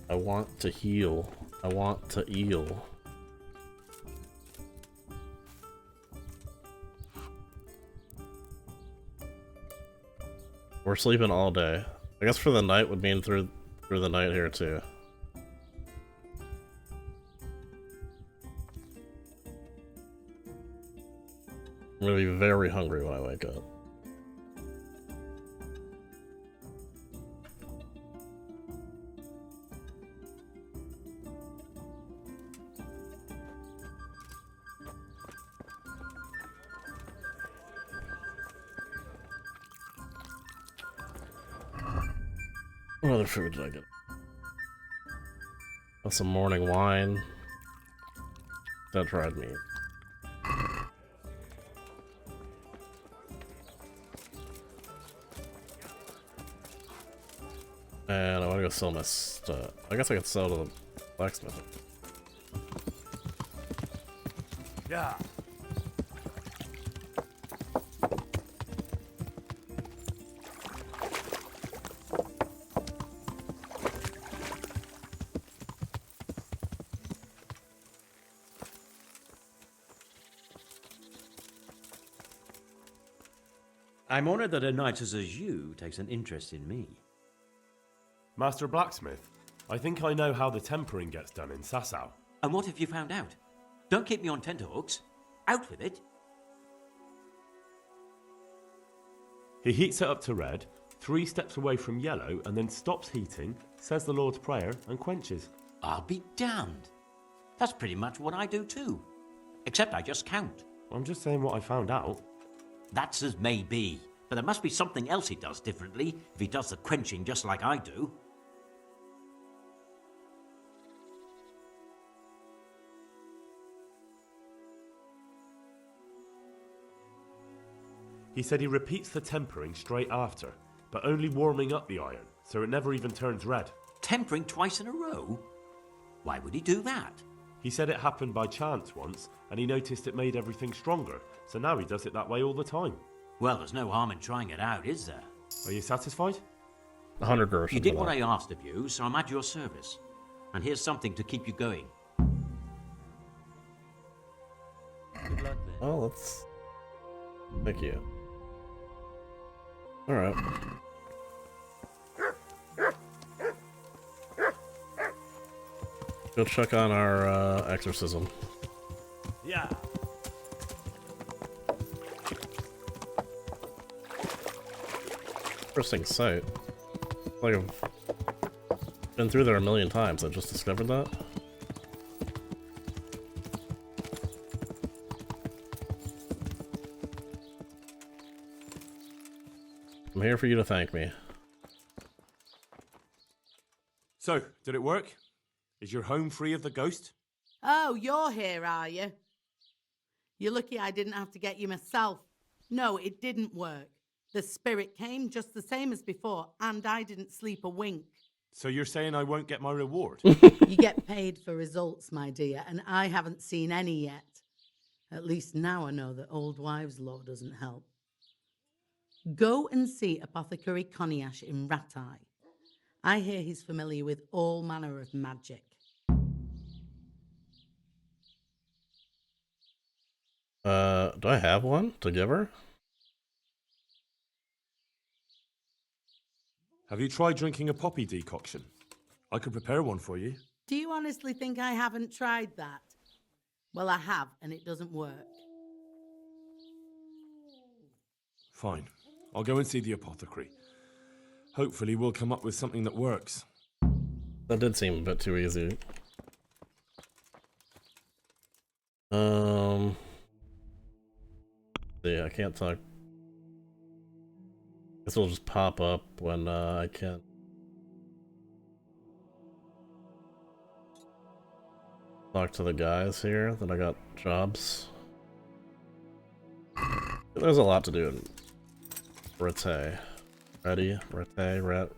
I want to heal. I want to heal. We're sleeping all day. I guess for the night would mean through the night here too. I'm gonna be very hungry when I wake up. What other food did I get? Oh, some morning wine. That dried meat. And I want to go sell my stuff. I guess I could sell to the blacksmith. Yeah. I'm honored that a knight such as you takes an interest in me. Master Blacksmith, I think I know how the tempering gets done in Sasau. And what have you found out? Don't keep me on tenterhooks. Out with it. He heats it up to red, 3 steps away from yellow, and then stops heating, says the Lord's Prayer, and quenches. I'll be damned. That's pretty much what I do too. Except I just count. I'm just saying what I found out. That's as may be. But there must be something else he does differently if he does the quenching just like I do. He said he repeats the tempering straight after, but only warming up the iron, so it never even turns red. Tempering twice in a row? Why would he do that? He said it happened by chance once, and he noticed it made everything stronger, so now he does it that way all the time. Well, there's no harm in trying it out, is there? Are you satisfied? 100 gross. You did what I asked of you, so I'm at your service. And here's something to keep you going. Good luck then. Oh, let's... Thank you. Alright. Go check on our exorcism. Yeah. Interesting site. Like I've been through there a million times. I just discovered that. I'm here for you to thank me. So, did it work? Is your home free of the ghost? Oh, you're here, are you? You're lucky I didn't have to get you myself. No, it didn't work. The spirit came just the same as before, and I didn't sleep a wink. So you're saying I won't get my reward? You get paid for results, my dear, and I haven't seen any yet. At least now I know that old wives' law doesn't help. Go and see Apothecary Coniash in Ratai. I hear he's familiar with all manner of magic. Do I have one to give her? Have you tried drinking a poppy decoction? I could prepare one for you. Do you honestly think I haven't tried that? Well, I have, and it doesn't work. Fine. I'll go and see the apothecary. Hopefully we'll come up with something that works. That did seem a bit too easy. Yeah, I can't talk. Guess it'll just pop up when I can. Talk to the guys here that I got jobs. There's a lot to do in Rete. Ready? Rete, Ret.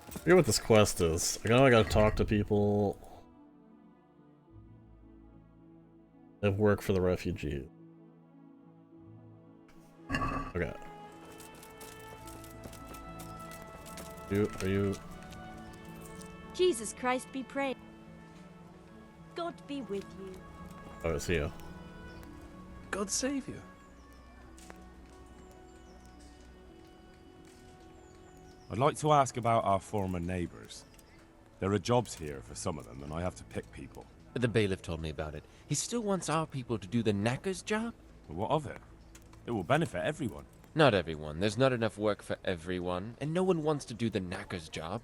I forget what this quest is. I know I gotta talk to people. They have work for the refugees. Okay. Are you... Jesus Christ be praised. God be with you. Oh, it's you. God save you. I'd like to ask about our former neighbours. There are jobs here for some of them, and I have to pick people. The bailiff told me about it. He still wants our people to do the knacker's job? But what of it? It will benefit everyone. Not everyone. There's not enough work for everyone, and no one wants to do the knacker's job.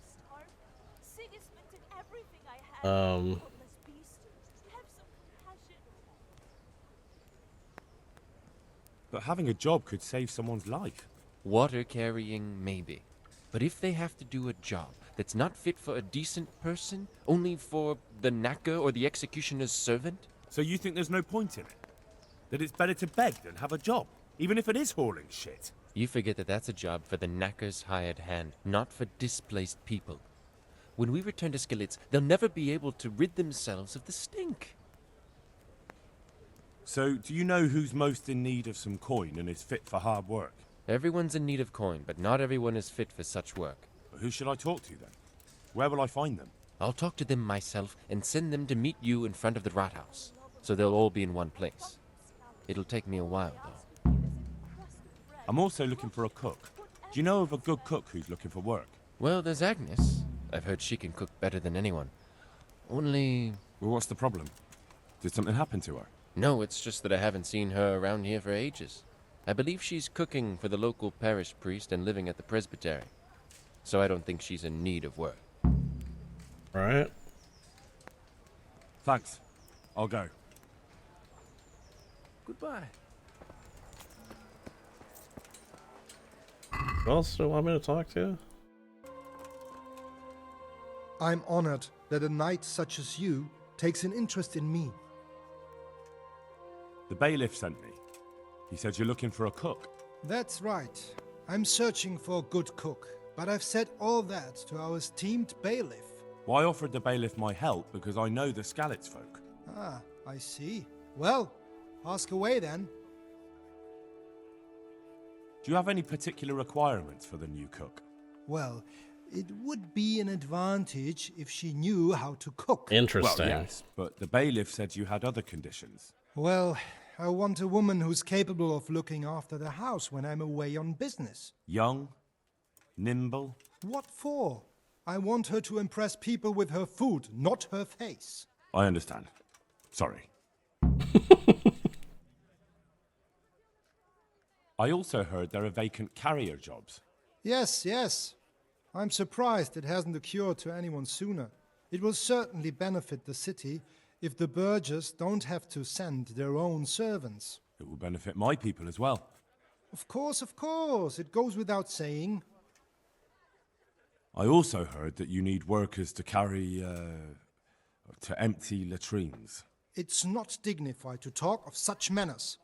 But having a job could save someone's life. Water carrying, maybe. But if they have to do a job that's not fit for a decent person, only for the knacker or the executioner's servant? So you think there's no point in it? That it's better to beg than have a job, even if it is hauling shit? You forget that that's a job for the knacker's hired hand, not for displaced people. When we return to Skillets, they'll never be able to rid themselves of the stink. So, do you know who's most in need of some coin and is fit for hard work? Everyone's in need of coin, but not everyone is fit for such work. Who should I talk to then? Where will I find them? I'll talk to them myself and send them to meet you in front of the rathouse, so they'll all be in one place. It'll take me a while, though. I'm also looking for a cook. Do you know of a good cook who's looking for work? Well, there's Agnes. I've heard she can cook better than anyone. Only... Well, what's the problem? Did something happen to her? No, it's just that I haven't seen her around here for ages. I believe she's cooking for the local parish priest and living at the presbytery. So I don't think she's in need of work. Right. Thanks. I'll go. Goodbye. Who else do you want me to talk to? I'm honored that a knight such as you takes an interest in me. The bailiff sent me. He said you're looking for a cook. That's right. I'm searching for a good cook, but I've said all that to our esteemed bailiff. Well, I offered the bailiff my help because I know the Skalitz folk. Ah, I see. Well, ask away then. Do you have any particular requirements for the new cook? Well, it would be an advantage if she knew how to cook. Interesting. Well, yes, but the bailiff said you had other conditions. Well, I want a woman who's capable of looking after the house when I'm away on business. Young? Nimble? What for? I want her to impress people with her food, not her face. I understand. Sorry. I also heard there are vacant carrier jobs. Yes, yes. I'm surprised it hasn't occurred to anyone sooner. It will certainly benefit the city if the burghers don't have to send their own servants. It will benefit my people as well. Of course, it goes without saying. I also heard that you need workers to carry, to empty latrines. It's not dignified to talk of such manners.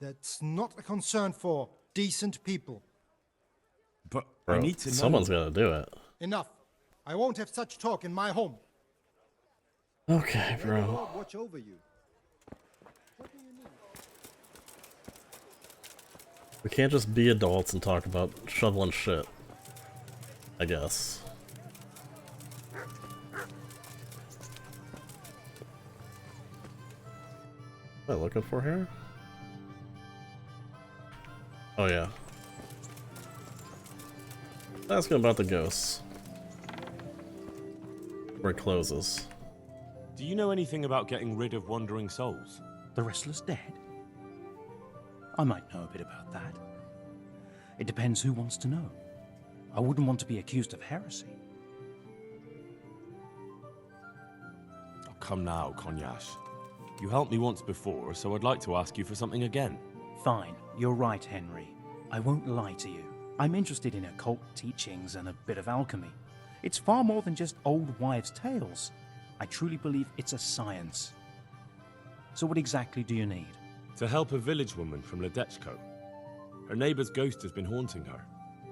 That's not a concern for decent people. But Bro, I need to know... Someone's gotta do it. Enough. I won't have such talk in my home. Okay, Let the bro. Lord watch over you. What do you need? We can't just be adults and talk about shoveling shit. I guess. What am I looking for here? Oh yeah. Asking about the ghosts. Where it closes. Do you know anything about getting rid of wandering souls? The Restless Dead? I might know a bit about that. It depends who wants to know. I wouldn't want to be accused of heresy. Oh, come now, Konyash. You helped me once before, so I'd like to ask you for something again. Fine, you're right, Henry. I won't lie to you. I'm interested in occult teachings and a bit of alchemy. It's far more than just old wives' tales. I truly believe it's a science. So what exactly do you need? To help a village woman from Ledechko. Her neighbour's ghost has been haunting her.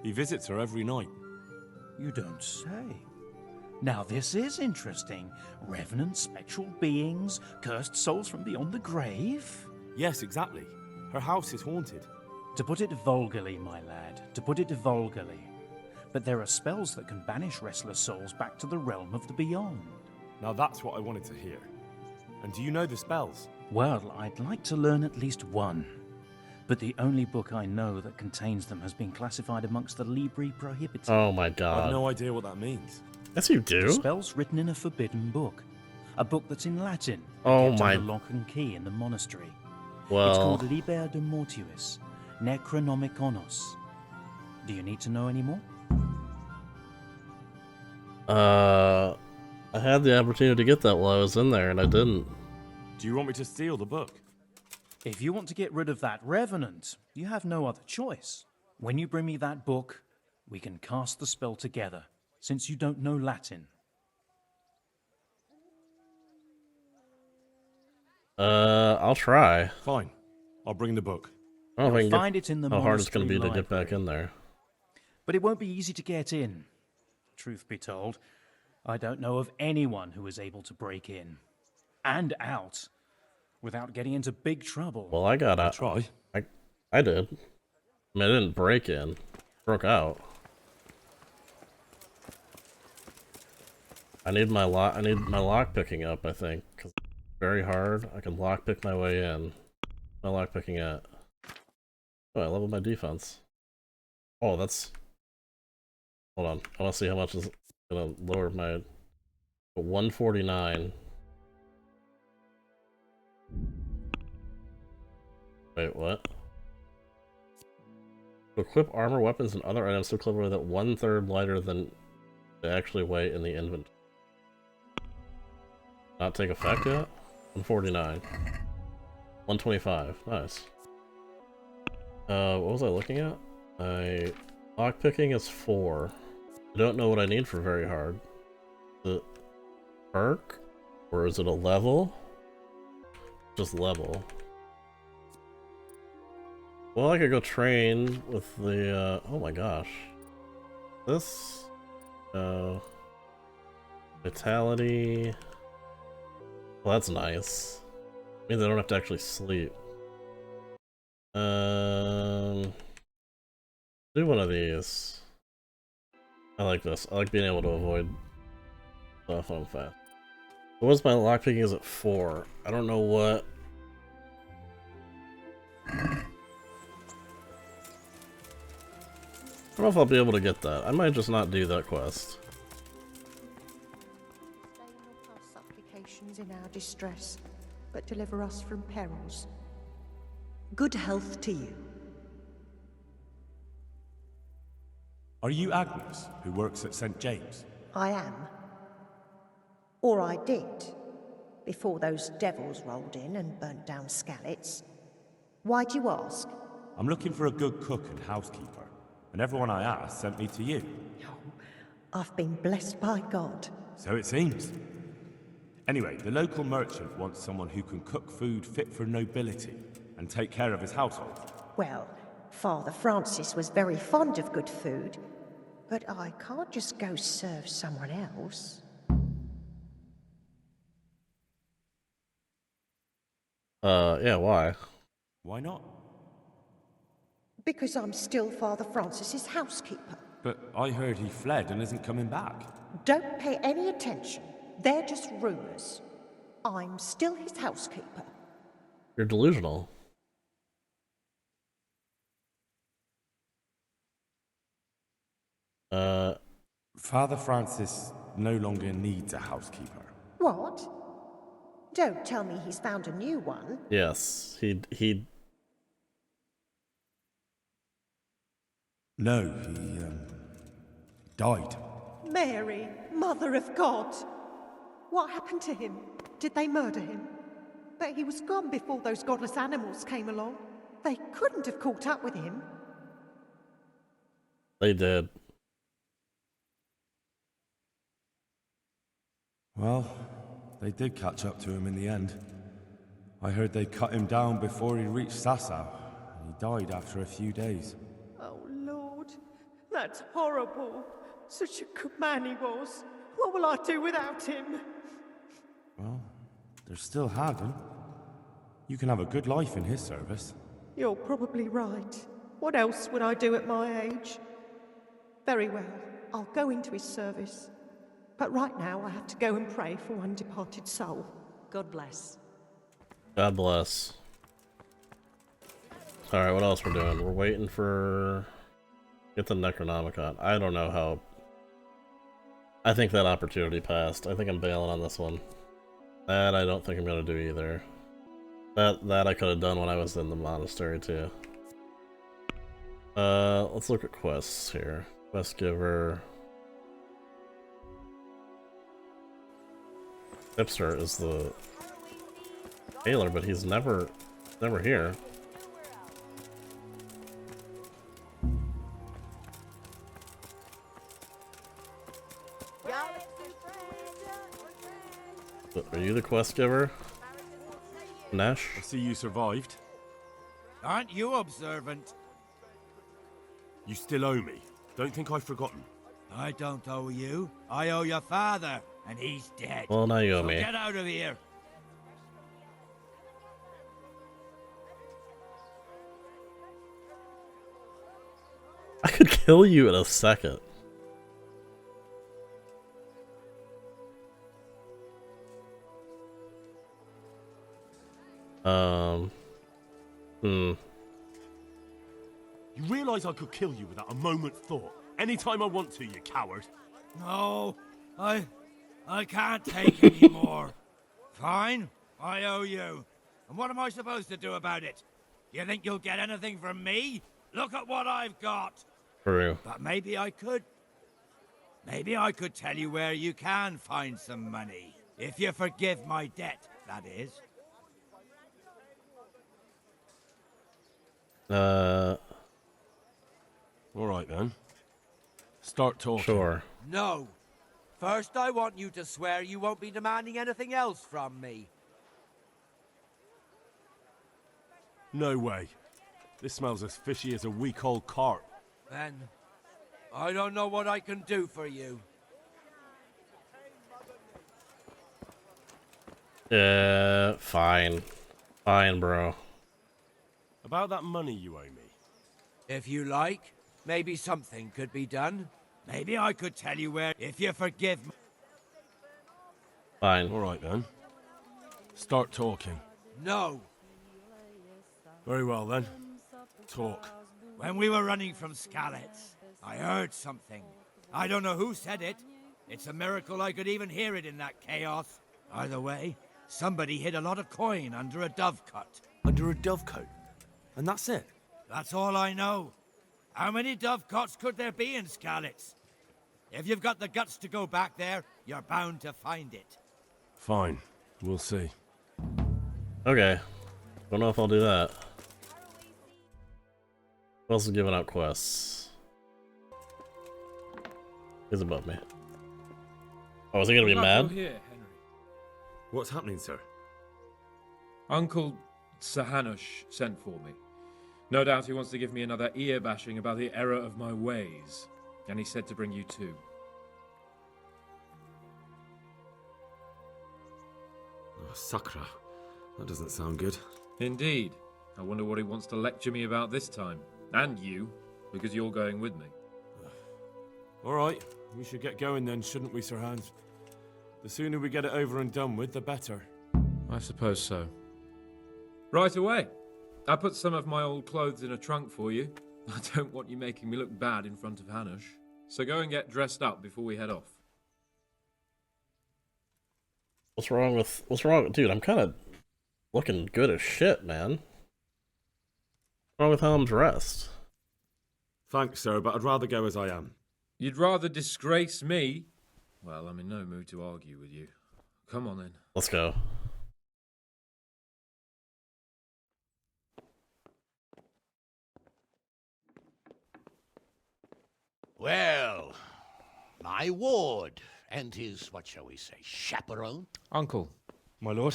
He visits her every night. You don't say. Now this is interesting. Revenant spectral beings, cursed souls from beyond the grave? Yes, exactly. Her house is haunted. To put it vulgarly, my lad, to put it vulgarly. But there are spells that can banish restless souls back to the realm of the beyond. Now that's what I wanted to hear. And do you know the spells? Well, I'd like to learn at least one. but the only book I know that contains them has been classified amongst the Libri Prohibita. Oh my god. I've no idea what that means. Yes, you do. The spell's written in a forbidden book. A book that's in Latin. Oh kept my... under lock and key in the monastery. Well... It's called Liber de Mortuis, Necronomiconos. Do you need to know any more? I had the opportunity to get that while I was in there, and I didn't. Do you want me to steal the book? If you want to get rid of that revenant, you have no other choice. When you bring me that book, we can cast the spell together, since you don't know Latin. I'll try. Fine. I'll bring the book. I don't know if I can Find it in the how hard it's going to be monastery to get back in there. But it won't be easy to get in. Truth be told, I don't know of anyone who is able to break in and out without getting into big trouble. Well, I got out. Try. I did. I mean, I didn't break in. Broke out. I need my lock picking up, I think, because it's very hard. I can lock pick my way in. My lock picking at. Oh, I leveled my defense. Oh, that's. Hold on. I want to see how much is gonna lower my 149. Wait, what? To equip armor, weapons, and other items so cleverly that 1/3 lighter than they actually weigh in the inventory. Not take effect yet? 149. 125. Nice. What was I looking at? Lockpicking is 4. I don't know what I need for very hard. Is it perk? Or is it a level? Just level. Well, I could go train with the, oh my gosh. This, vitality. Well, that's nice. Means I don't have to actually sleep. Do one of these. I like this. I like being able to avoid stuff on fast. What's my lockpicking is at 4. I don't know what. I don't know if I'll be able to get that. I might just not do that quest. Supplications in our distress, but deliver us from perils. Good health to you. Are you Agnes, who works at St. James? I am. Or I did, before those devils rolled in and burnt down Skalitz. Why'd you ask? I'm looking for a good cook and housekeeper, and everyone I asked sent me to you. I've been blessed by God. So it seems. Anyway, the local merchant wants someone who can cook food fit for nobility and take care of his household. Well, Father Francis was very fond of good food, but I can't just go serve someone else. Yeah, why? Why not? Because I'm still Father Francis's housekeeper. But I heard he fled and isn't coming back. Don't pay any attention. They're just rumors. I'm still his housekeeper. You're delusional. Father Francis no longer needs a housekeeper. What? Don't tell me he's found a new one. Yes, he No, he died. Mary, Mother of God. What happened to him? Did they murder him? But he was gone before those godless animals came along. They couldn't have caught up with him. They did. Well, they did catch up to him in the end. I heard they cut him down before he reached Sasau, and he died after a few days. Oh, Lord. That's horrible. Such a good man he was. What will I do without him? Well, there's still Hagen. You can have a good life in his service. You're probably right. What else would I do at my age? Very well, I'll go into his service. But right now I have to go and pray for one departed soul. God bless. God bless. Alright, what else we're doing? We're waiting for... Get the Necronomicon. I don't know how... I think that opportunity passed. I think I'm bailing on this one. That I don't think I'm gonna do either. That I could have done when I was in the monastery too. Let's look at quests here. Quest giver. Hipster is the tailor, but he's never here. Are you the quest giver? Nash? I see you survived. Aren't you observant? You still owe me. Don't think I've forgotten. I don't owe you. I owe your father, and he's dead. Well, now you owe So me. get out of here. I could kill you in a second. You realise I could kill you without a moment's thought? Anytime I want to, you coward. No, I can't take any more. Fine, I owe you. And what am I supposed to do about it? You think you'll get anything from me? Look at what I've got. True. But maybe I could. Maybe I could tell you where you can find some money. If you forgive my debt, that is. Alright then. Start talking. Sure. No. First, I want you to swear you won't be demanding anything else from me. No way. This smells as fishy as a week-old carp. Then, I don't know what I can do for you. Fine. Fine, bro. About that money you owe me. If you like, maybe something could be done. Maybe I could tell you where, if you forgive me. Fine. Alright then. Start talking. No. Very well then. Talk. When we were running from Skalitz, I heard something. I don't know who said it. It's a miracle I could even hear it in that chaos. Either way, somebody hid a lot of coin under a dovecote. Under a dovecote? And that's it? That's all I know. How many dovecotes could there be in Skalitz? If you've got the guts to go back there, you're bound to find it. Fine. We'll see. Okay. Don't know if I'll do that. Who else is giving out quests? He's above me. Oh, is he gonna be mad? Here, Henry. What's happening, sir? Uncle Sahanush sent for me. No doubt he wants to give me another ear bashing about the error of my ways. And he said to bring you too. Oh, Sakra. That doesn't sound good. Indeed. I wonder what he wants to lecture me about this time. And you, because you're going with me. Alright, we should get going then, shouldn't we, Sir Hans? The sooner we get it over and done with, the better. I suppose so. Right away. I put some of my old clothes in a trunk for you. I don't want you making me look bad in front of Hanush. So go and get dressed up before we head off. What's wrong? Dude, I'm kind of looking good as shit, man. What's wrong with how I'm dressed? Thanks, sir, but I'd rather go as I am. You'd rather disgrace me? Well, I'm in no mood to argue with you. Come on then. Let's go. Well, my ward and his, what shall we say, chaperone. Uncle. My lord?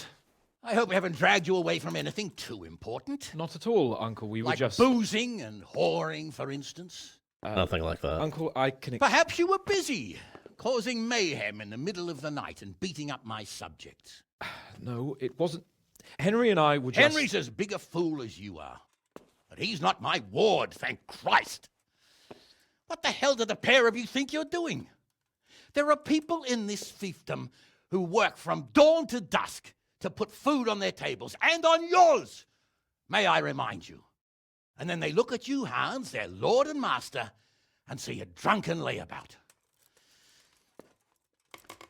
I hope we haven't dragged you away from anything too important. Not at all, Uncle. We were like just... boozing and whoring, for instance. Nothing like that. Uncle, I can... Perhaps you were busy, causing mayhem in the middle of the night and beating up my subjects. No, it wasn't... Henry and I were just... Henry's as big a fool as you are. But he's not my ward, thank Christ. What the hell do the pair of you think you're doing? There are people in this fiefdom who work from dawn to dusk to put food on their tables and on yours, may I remind you. And then they look at you, Hans, their lord and master, and see a drunken layabout.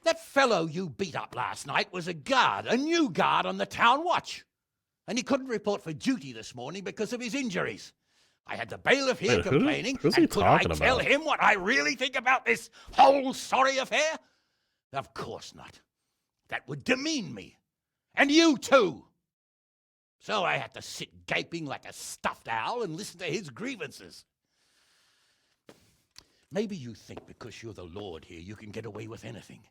That fellow you beat up last night was a guard, a new guard on the town watch. And he couldn't report for duty this morning because of his injuries. I had the bailiff here Wait, complaining, who's he and could I talking tell about? him what I really think about this whole sorry affair? Of course not. That would demean me. And you too. So I had to sit gaping like a stuffed owl and listen to his grievances. Maybe you think because you're the lord here you can get away with anything.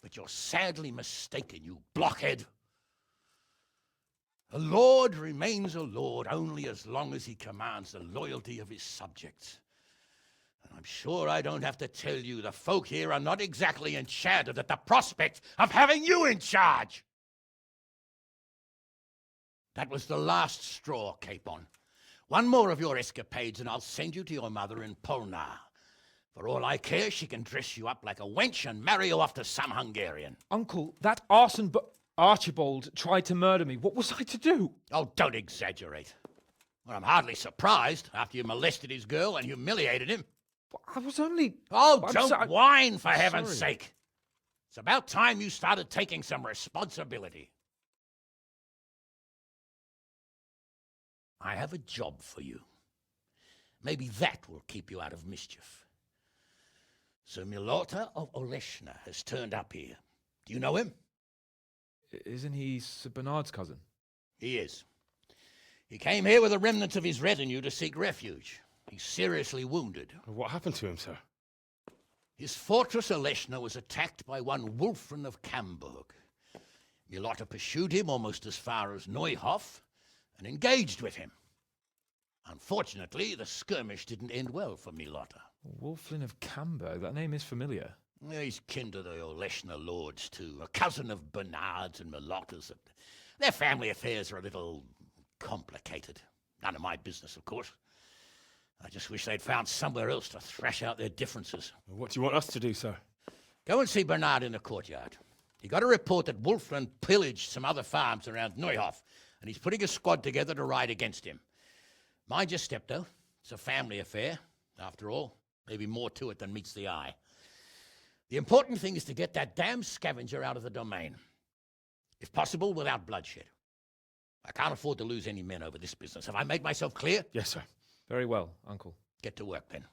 But you're sadly mistaken, you blockhead. A lord remains a lord only as long as he commands the loyalty of his subjects. And I'm sure I don't have to tell you the folk here are not exactly enchanted at the prospect of having you in charge. That was the last straw, Capon. One more of your escapades and I'll send you to your mother in Polnar. For all I care, she can dress you up like a wench and marry you off to some Hungarian. Uncle, that arson Archibald tried to murder me. What was I to do? Oh, don't exaggerate. Well, I'm hardly surprised after you molested his girl and humiliated him. I was only... Oh, don't whine, for heaven's sorry. sake. It's about time you started taking some responsibility. I have a job for you. Maybe that will keep you out of mischief. Sir Milota of Oleshna has turned up here. Do you know him? Isn't he Sir Bernard's cousin? He is. He came here with the remnants of his retinue to seek refuge. He's seriously wounded. What happened to him, sir? His fortress Oleshna was attacked by one Wulfrin of Camburg. Milota pursued him almost as far as Neuhof and engaged with him. Unfortunately, the skirmish didn't end well for Milota. Wulflin of Camburg, that name is familiar. He's kin to the Oleshna lords, too, a cousin of Bernard's and Milota's. Their family affairs are a little complicated. None of my business, of course. I just wish they'd found somewhere else to thrash out their differences. What do you want us to do, sir? Go and see Bernard in the courtyard. He got a report that Wulflin pillaged some other farms around Neuhof, and he's putting a squad together to ride against him. Mind your step, though. It's a family affair, after all. Maybe more to it than meets the eye. The important thing is to get that damn scavenger out of the domain. If possible, without bloodshed. I can't afford to lose any men over this business. Have I made myself clear? Yes, sir. Very well, Uncle. Get to work, then.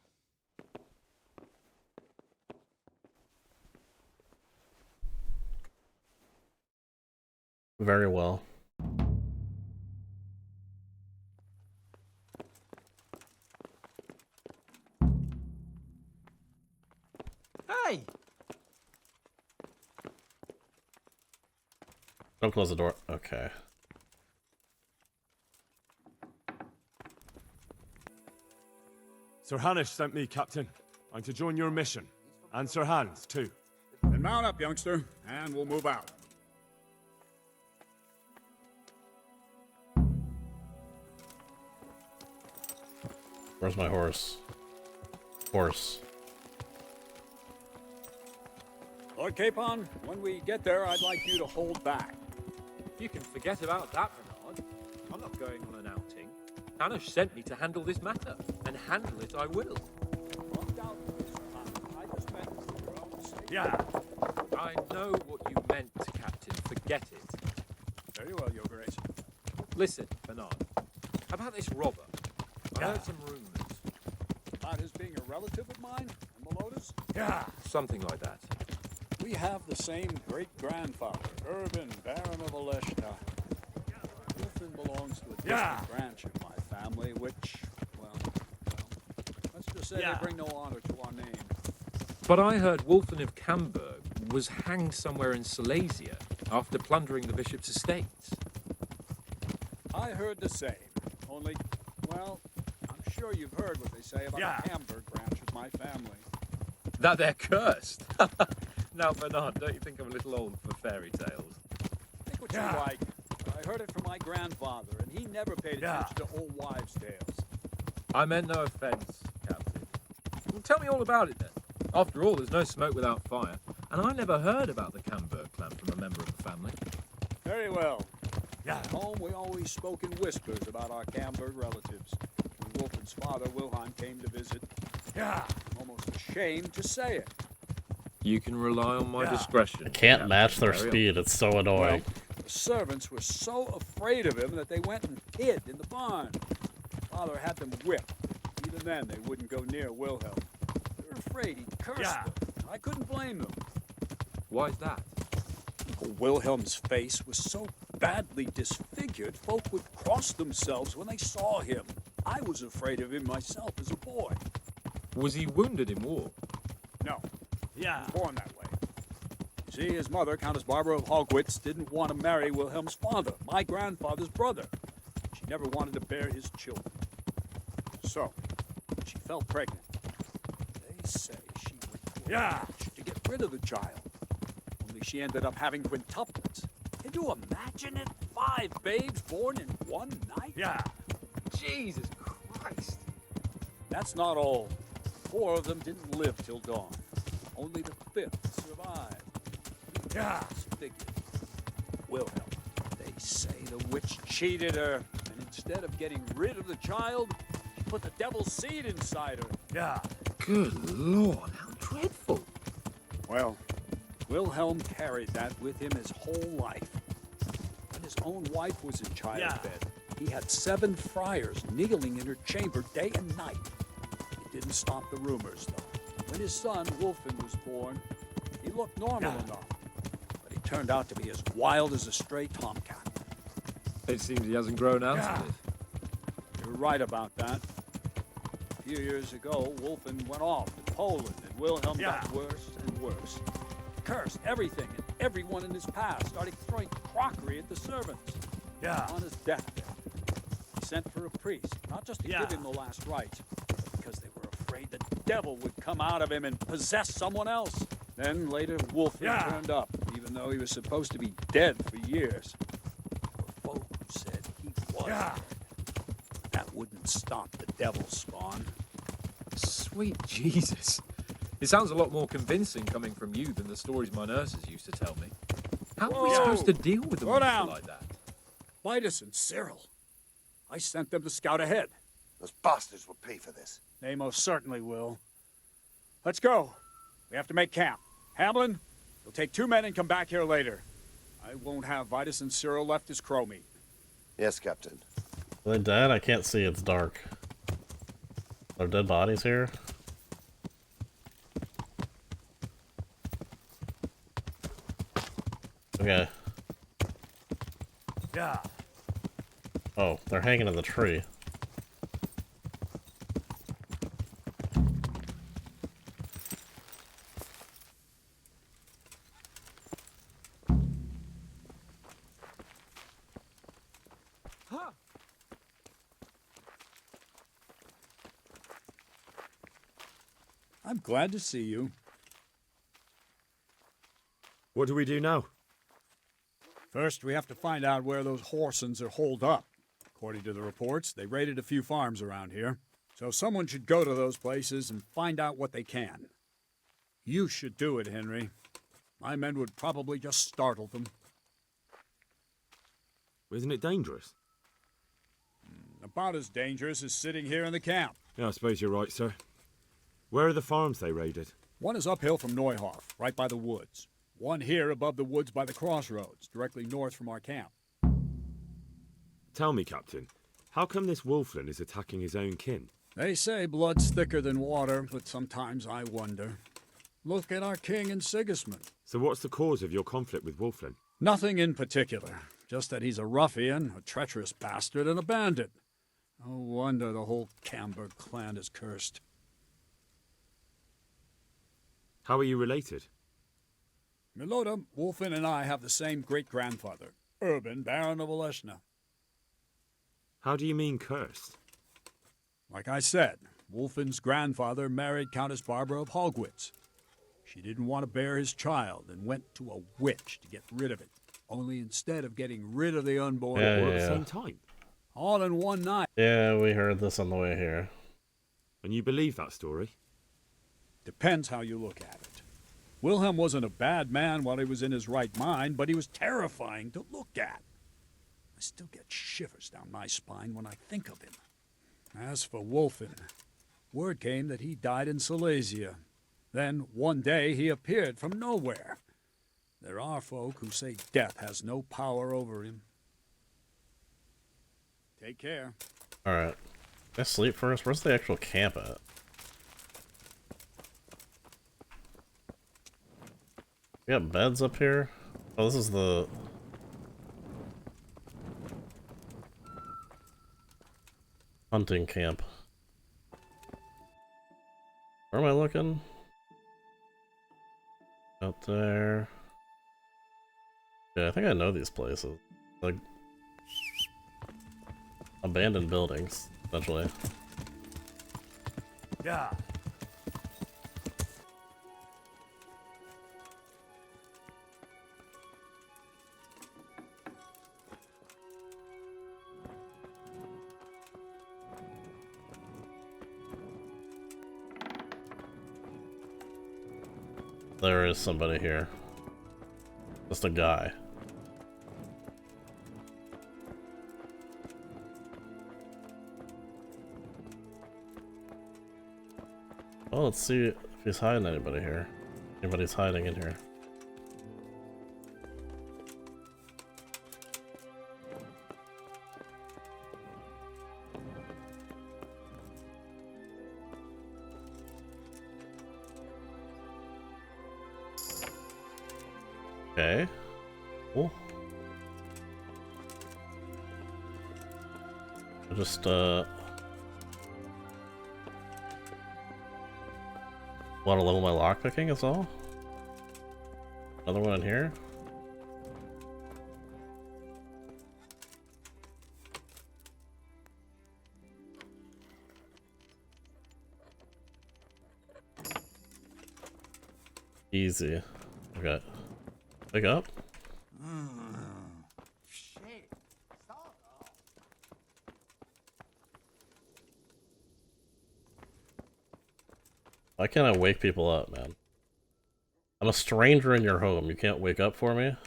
Very well. Hey! Don't close the door. Okay. Sir Hanish sent me, Captain. I'm to join your mission. And Sir Hans, too. Then mount up, youngster, and we'll move out. Where's my horse? Horse. Lord Capon, when we get there, I'd like you to hold back. You can forget about that, Bernard. I'm not going on an outing. Hanush sent me to handle this matter, and handle it I will. Yeah. I know what you meant, Captain. Forget it. Very well, Your Grace. Listen, Bernard. About this robber. I heard some rumors. About his being a relative of mine and Melota's? Yeah. Something like that. We have the same great-grandfather, Urban, Baron of Oleshna. Wulfrin belongs to a distant branch of my family, which, well, let's just say they bring no honor to our name. But I heard Wulfrin of Camburg was hanged somewhere in Silesia after plundering the bishop's estates. I heard the same. Only, well, I'm sure you've heard what they say about the Camburg branch of my family. That they're cursed. Now, Bernard, don't you think I'm a little old for fairy tales? Think what you like. I heard it from my grandfather, and he never paid attention to old wives' tales. I meant no offence, Captain. Well, tell me all about it then. After all, there's no smoke without fire, and I never heard about the Camburg clan from a member of the family. Very well. At home, we always spoke in whispers about our Camburg relatives. We Wolfen's father, Wilhelm, came to visit. Yeah, I'm almost ashamed to say it. You can rely on my discretion. I can't match their Carry on. speed, it's so annoying. The servants were so afraid of him that they went and hid in the barn. Father had them whipped. Even then, they wouldn't go near Wilhelm. They were afraid he'd curse them. I couldn't blame them. Why is that? Wilhelm's face was so badly disfigured, folk would cross themselves when they saw him. I was afraid of him myself as a boy. Was he wounded in war? No. Yeah. Born that way. You see, his mother, Countess Barbara of Hogwitz, didn't want to marry Wilhelm's father, my grandfather's brother. She never wanted to bear his children. So, she fell pregnant. They say she would to get rid of the child. Only she ended up having quintuplets. Can you imagine it? 5 babes born in one night? Yeah. Jesus Christ. That's not all. 4 of them didn't live till dawn. Only the 5th survived. Disfigured. Wilhelm. They say the witch cheated her, and instead of getting rid of the child, she put the devil's seed inside her. Yeah. Good Lord, how dreadful. Well, Wilhelm carried that with him his whole life. When his own wife was in childbed, he had 7 friars kneeling in her chamber day and night. It didn't stop the rumors, though. When his son, Wolfen, was born, he looked normal enough. But he turned out to be as wild as a stray tomcat. It seems he hasn't grown out of it. You're right about that. A few years ago, Wolfen went off to Poland, and Wilhelm got worse and worse. Cursed everything and everyone in his path, started throwing crockery at the servants. On his deathbed, he sent for a priest, not just to give him the last rites, but because they were afraid the devil would come out of him and possess someone else. Then later, Wolfen turned up, even though he was supposed to be dead for years. The folk said he was dead. That wouldn't stop the devil's spawn. Sweet Jesus. It sounds a lot more convincing coming from you than the stories my nurses used to tell me. How are we supposed to deal with a monster like that? Vitus and Cyril. I sent them to scout ahead. Those bastards will pay for this. They most certainly will. Let's go. We have to make camp. Hamlin, you'll take 2 men and come back here later. I won't have Vitus and Cyril left as crow meat. Yes, Captain. Are they dead? I can't see, it's dark. Are dead bodies here? Okay. Oh, they're hanging in the tree. I'm glad to see you. What do we do now? First, we have to find out where those Horsons are holed up. According to the reports, they raided a few farms around here. So someone should go to those places and find out what they can. You should do it, Henry. My men would probably just startle them. Isn't it dangerous? About as dangerous as sitting here in the camp. Yeah, I suppose you're right, sir. Where are the farms they raided? One is uphill from Neuhof, right by the woods. One here above the woods by the crossroads, directly north from our camp. Tell me, Captain, how come this Wolflin is attacking his own kin? They say blood's thicker than water, but sometimes I wonder. Look at our king and Sigismund. So what's the cause of your conflict with Wolflin? Nothing in particular. Just that he's a ruffian, a treacherous bastard, and a bandit. No wonder the whole Camberg clan is cursed. How are you related? Milota, Wolfen, and I have the same great-grandfather, Urban, Baron of Oleshna. How do you mean cursed? Like I said, Wolfen's grandfather married Countess Barbara of Hogwitz. She didn't want to bear his child and went to a witch to get rid of it. Only instead of getting rid of the unborn, Yeah, all yeah, at the yeah. same time. All in one night. Yeah, we heard this on the way here. And you believe that story? Depends how you look at it. Wilhelm wasn't a bad man while he was in his right mind, but he was terrifying to look at. I still get shivers down my spine when I think of him. As for Wolfen, word came that he died in Silesia. Then, one day, he appeared from nowhere. There are folk who say death has no power over him. Take care. Alright. Let's sleep first. Where's the actual camp at? We got beds up here? Oh, this is the... hunting camp. Where am I looking? Out there. Yeah, I think I know these places. Like... abandoned buildings, essentially. Yeah. There is somebody here. Just a guy. Well, let's see if he's hiding anybody here. Anybody's hiding in here. Okay. Cool. I just, want to level my lockpicking, is all? Another one in here? Easy. Okay. Pick up? Why can't I wake people up, man? I'm a stranger in your home. You can't wake up for me?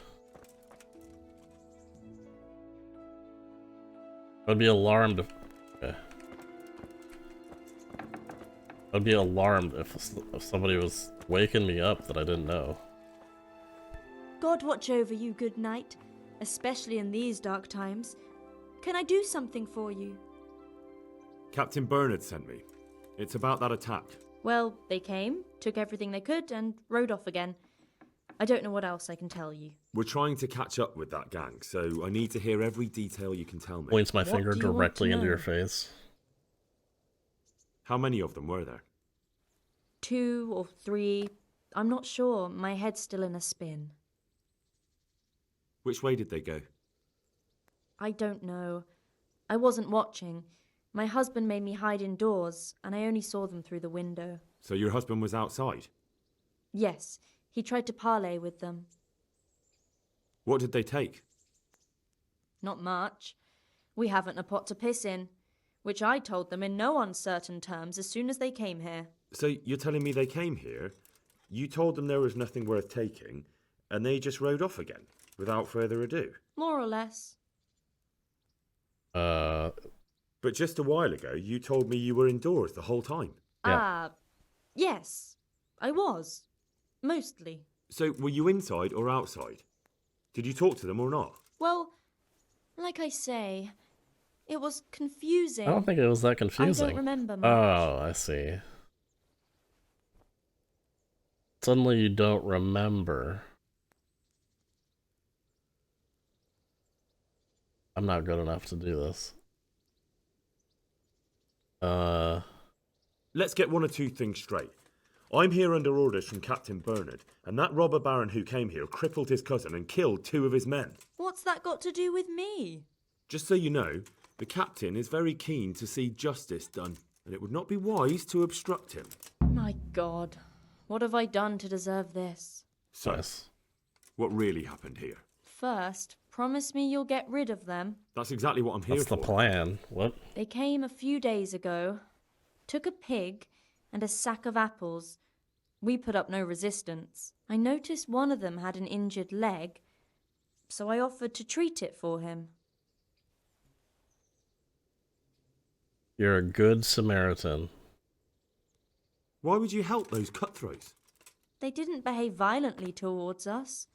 I'd be alarmed if... Okay. I'd be alarmed if somebody was waking me up that I didn't know. God watch over you, good knight, especially in these dark times. Can I do something for you? Captain Bernard sent me. It's about that attack. Well, they came, took everything they could, and rode off again. I don't know what else I can tell you. We're trying to catch up with that gang, so I need to hear every detail you can tell me. Points my finger directly into your face. How many of them were there? 2 or 3. I'm not sure. My head's still in a spin. Which way did they go? I don't know. I wasn't watching. My husband made me hide indoors, and I only saw them through the window. So your husband was outside? Yes, he tried to parley with them. What did they take? Not much. We haven't a pot to piss in, which I told them in no uncertain terms as soon as they came here. So you're telling me they came here, you told them there was nothing worth taking, and they just rode off again, without further ado? More or less. But just a while ago, you told me you were indoors the whole time. Yes, I was. Mostly. So were you inside or outside? Did you talk to them or not? Well, like I say, it was confusing. I don't think it was that confusing. I don't remember much. Oh, I see. Suddenly you don't remember. I'm not good enough to do this. Let's get one or two things straight. I'm here under orders from Captain Bernard, and that robber baron who came here crippled his cousin and killed 2 of his men. What's that got to do with me? Just so you know, the captain is very keen to see justice done, and it would not be wise to obstruct him. My God, what have I done to deserve this? So, what really happened here? First, promise me you'll get rid of them. That's exactly what I'm here for. That's the plan. What? They came a few days ago, took a pig and a sack of apples. We put up no resistance. I noticed one of them had an injured leg, so I offered to treat it for him. You're a good Samaritan. Why would you help those cutthroats? They didn't behave violently towards us,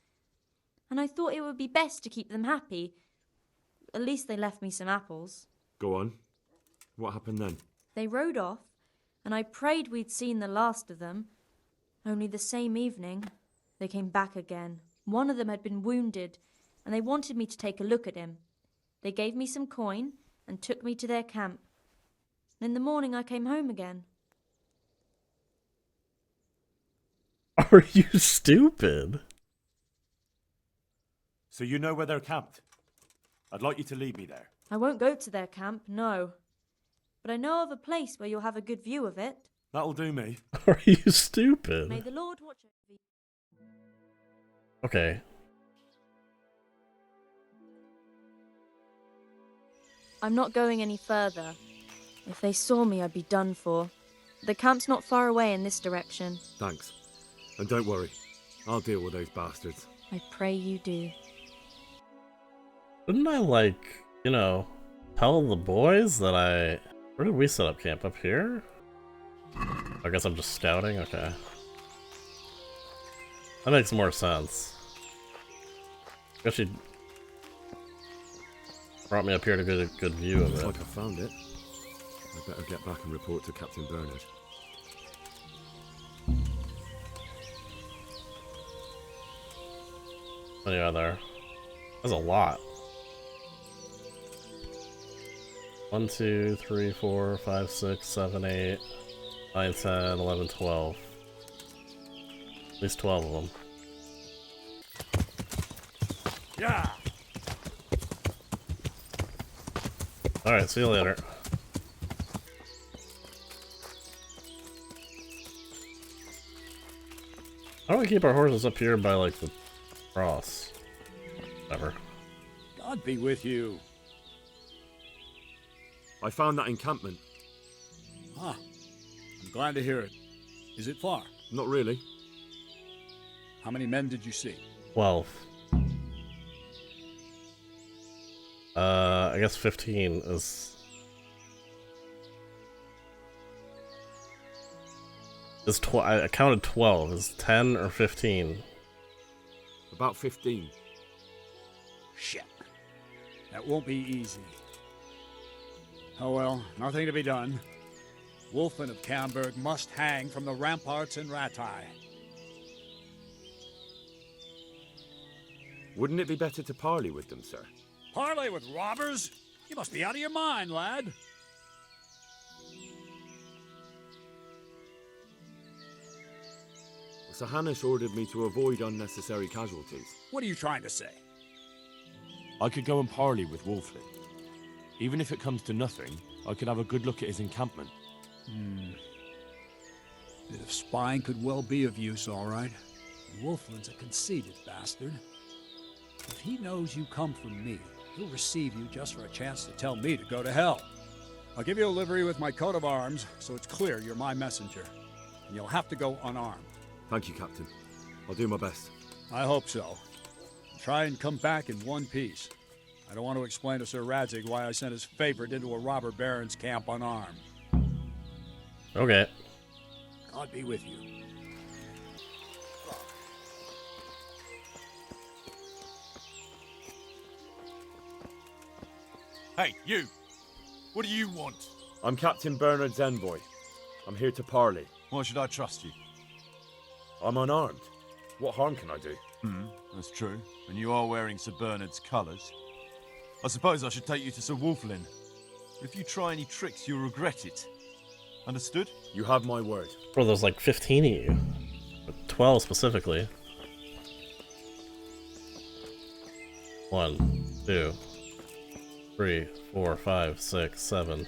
and I thought it would be best to keep them happy. At least they left me some apples. Go on. What happened then? They rode off, and I prayed we'd seen the last of them. Only the same evening, they came back again. One of them had been wounded, and they wanted me to take a look at him. They gave me some coin and took me to their camp. In the morning, I came home again. Are you stupid? So you know where they're camped? I'd like you to lead me there. I won't go to their camp, no. But I know of a place where you'll have a good view of it. That'll do me. Are you stupid? May the Lord watch over you. Okay. I'm not going any further. If they saw me, I'd be done for. The camp's not far away in this direction. Thanks. And don't worry. I'll deal with those bastards. I pray you do. Didn't I, like, you know, tell the boys that I... Where did we set up camp? Up here? I guess I'm just scouting? Okay. That makes more sense. I guess she brought me up here to get a good view of Looks it. like I found it. I better get back and report to Captain Bernard. Oh yeah, there. That's a lot. 1, 2, 3, 4, 5, 6, 7, 8, 9, 10, 11, 12. At least 12 of them. Yeah. Alright, see you later. How do we keep our horses up here by, like, the cross? Whatever. God be with you. I found that encampment. Ah, I'm glad to hear it. Is it far? Not really. How many men did you see? 12. I guess 15 is... I counted 12. Is 10 or 15? About 15. Shit. That won't be easy. Oh well, nothing to be done. Wolfen of Camberg must hang from the ramparts in Rattay. Wouldn't it be better to parley with them, sir? Parley with robbers? You must be out of your mind, lad. Sir Hanush ordered me to avoid unnecessary casualties. What are you trying to say? I could go and parley with Wolflin. Even if it comes to nothing, I could have a good look at his encampment. Bit of spying could well be of use, all right. Wolflin's a conceited bastard. If he knows you come from me, he'll receive you just for a chance to tell me to go to hell. I'll give you a livery with my coat of arms, so it's clear you're my messenger. And you'll have to go unarmed. Thank you, Captain. I'll do my best. I hope so. Try and come back in one piece. I don't want to explain to Sir Radzig why I sent his favorite into a robber baron's camp unarmed. Okay. God be with you. Hey, you! What do you want? I'm Captain Bernard's envoy. I'm here to parley. Why should I trust you? I'm unarmed. What harm can I do? That's true. And you are wearing Sir Bernard's colours. I suppose I should take you to Sir Wolflin. If you try any tricks, you'll regret it. Understood? You have my word. Bro, there's like 15 of you. 12 specifically. 1, 2, 3, 4, 5, 6, 7.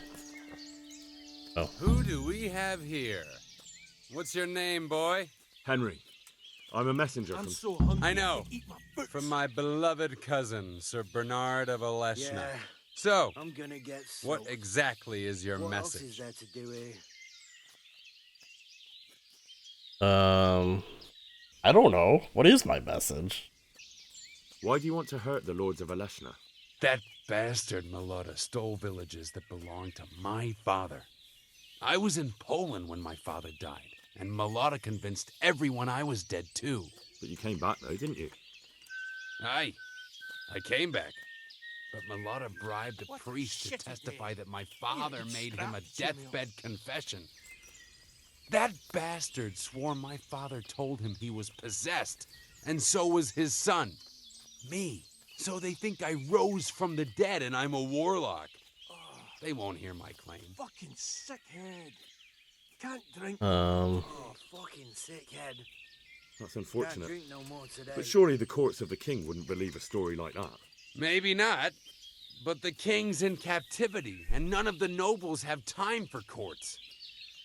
Oh. Who do we have here? What's your name, boy? Henry. I'm a messenger from... so hungry. I know. From my beloved cousin, Sir Bernard of Aleshna. Yeah. So, I'm gonna get what soaked. exactly is your What message? else is there to do here? I don't know. What is my message? Why do you want to hurt the Lords of Aleshna? That bastard Melota stole villages that belonged to my father. I was in Poland when my father died, and Melota convinced everyone I was dead too. But you came back though, didn't you? Aye, I came back. But Melota bribed a priest to testify that my father made him a deathbed confession. That bastard swore my father told him he was possessed, and so was his son, me. So they think I rose from the dead and I'm a warlock. They won't hear my claim. Fucking sick head. Can't drink. Um. Oh, fucking sick head. That's unfortunate. Can't drink no more today. But surely the courts of the king wouldn't believe a story like that. Maybe not, but the king's in captivity, and none of the nobles have time for courts.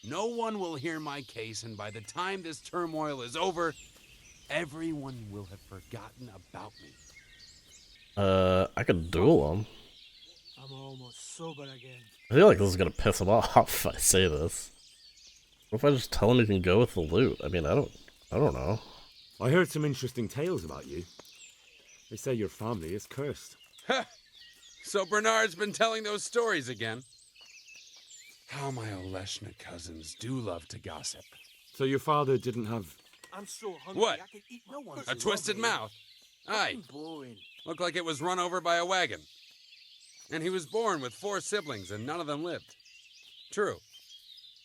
No one will hear my case, and by the time this turmoil is over, everyone will have forgotten about me. I could duel him. I'm almost sober again. I feel like this is gonna piss him off if I say this. What if I just tell him he can go with the loot? I mean, I don't know. I heard some interesting tales about you. They say your family is cursed. So Bernard's been telling those stories again. How my Oleshna cousins do love to gossip. So your father didn't have... I'm so hungry. What? I can eat no one. A twisted mouth? Aye. Boring. Looked like it was run over by a wagon. And he was born with 4 siblings, and none of them lived. True.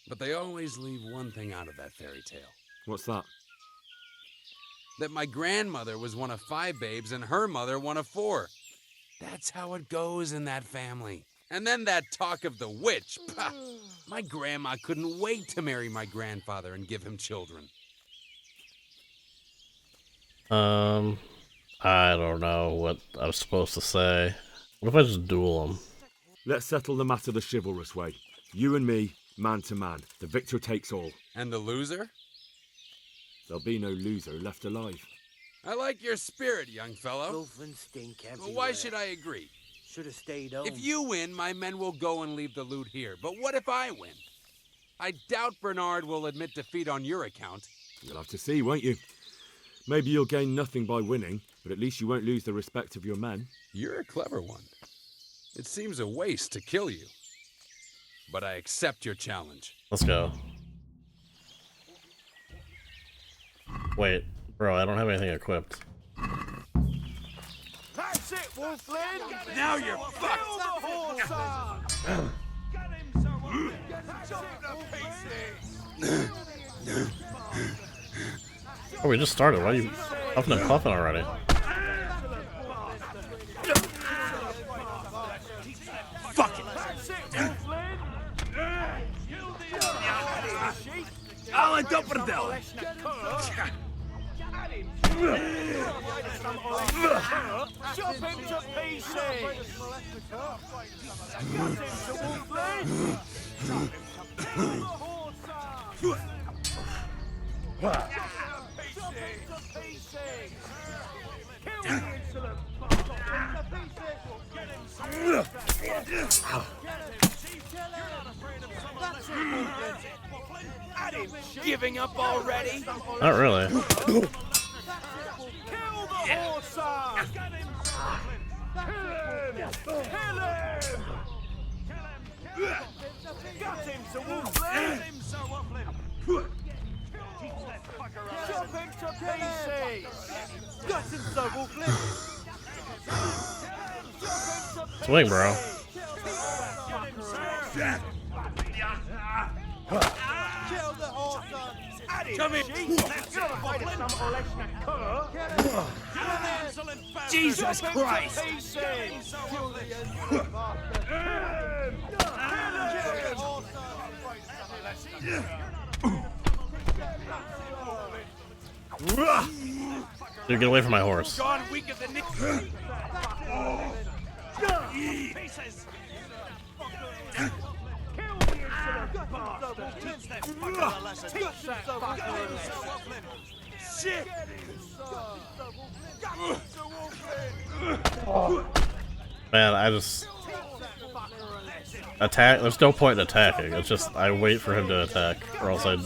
But they always leave one thing out of that fairy tale. What's that? That my grandmother was one of 5 babes, and her mother one of 4. That's how it goes in that family. And then that talk of the witch. Pah, my grandma couldn't wait to marry my grandfather and give him children. I don't know what I was supposed to say. What if I just duel him? Let's settle the matter the chivalrous way. You and me, man to man. The victor takes all. And the loser? There'll be no loser left alive. I like your spirit, young fellow. Filth and stink But everywhere. why should I agree? Should have stayed home. If you win, my men will go and leave the loot here. But what if I win? I doubt Bernard will admit defeat on your account. You'll have to see, won't you? Maybe you'll gain nothing by winning, but at least you won't lose the respect of your men. You're a clever one. It seems a waste to kill you. But I accept your challenge. Let's go. Wait, bro, I don't have anything equipped. That's it, Wolflin! Now you're fucked! Kill the horse on! Get him, Sir Wolflin! Get him to pieces! Oh, we just started. Why are you huffing and puffing already? Fuck it! Alla Dopperdel! Chop him to pieces! Get him to Wolflin! Kill the horse on! Chop him to pieces! Kill the insolent bastard! Get him to pieces! That's it, Wolflin! Giving up already? Not really. Kill the horse on! Get him, Kill him! Kill him! Got him, Sir Wolflin! Get him, Sir Wolflin! Chop him to pieces! Got him, Sir Wolflin! Chop him to Swing, bro. Kill the horse on! Come in! Jesus Christ! Kill the insolent bastard! Kill the horse Dude, get away from my horse. Gone weaker than Nick. Pieces! Kill the insolent bastard! Teach that fucker a lesson! Teach that fucker a lesson! Shit! Man, I just... Attack? There's no point in attacking. It's just, I wait for him to attack, or else I'd...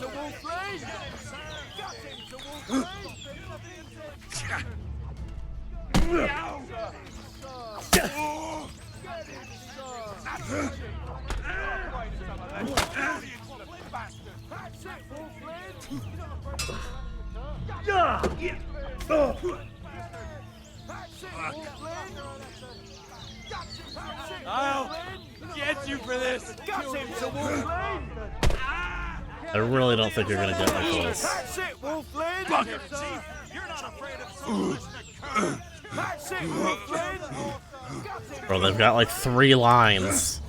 I'll get you for this. I really don't think you're gonna get my close. That's it, Wolflin! Bugger! You're not afraid of someone. That's it, Wolflin! Bro, they've got like 3 lines.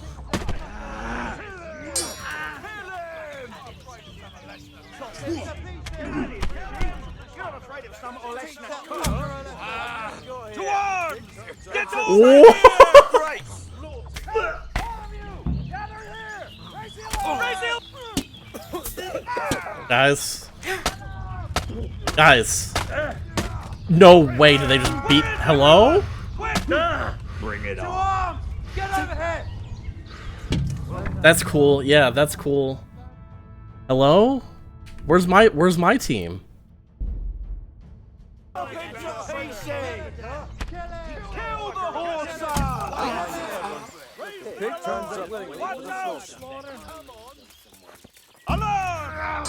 To arms! Get Whoa. over here! Guys. Guys. No way did they just beat... Hello? Bring it on! Get over here! That's cool. Yeah, that's cool. Hello? Where's my team? Kill the horse! Pig turns up willingly for the slaughter. Alarm!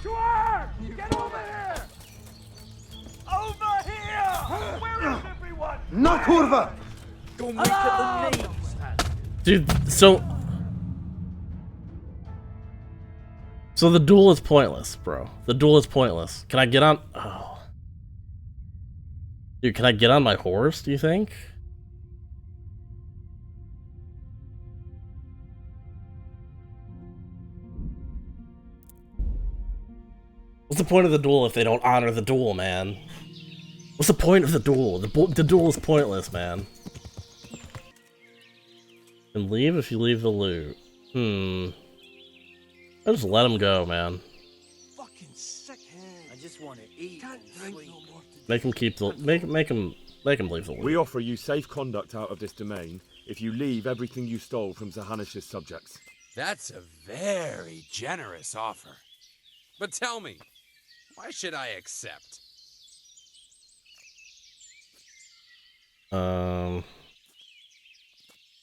To arms! Get over here! Over here! Where is everyone? No kurva! Go meet at the knees. Dude, so the duel is pointless, bro. The duel is pointless. Can I get on... Oh. Dude, can I get on my horse, do you think? What's the point of the duel if they don't honor the duel, man? What's the point of the duel? The duel is pointless, man. And leave if you leave the loot. I just let him go, man. Fucking sick hand. I just want to eat. Can't drink no more. Make him keep the make him leave the loot. We offer you safe conduct out of this domain if you leave everything you stole from Zahanish's subjects. That's a very generous offer. But tell me, why should I accept?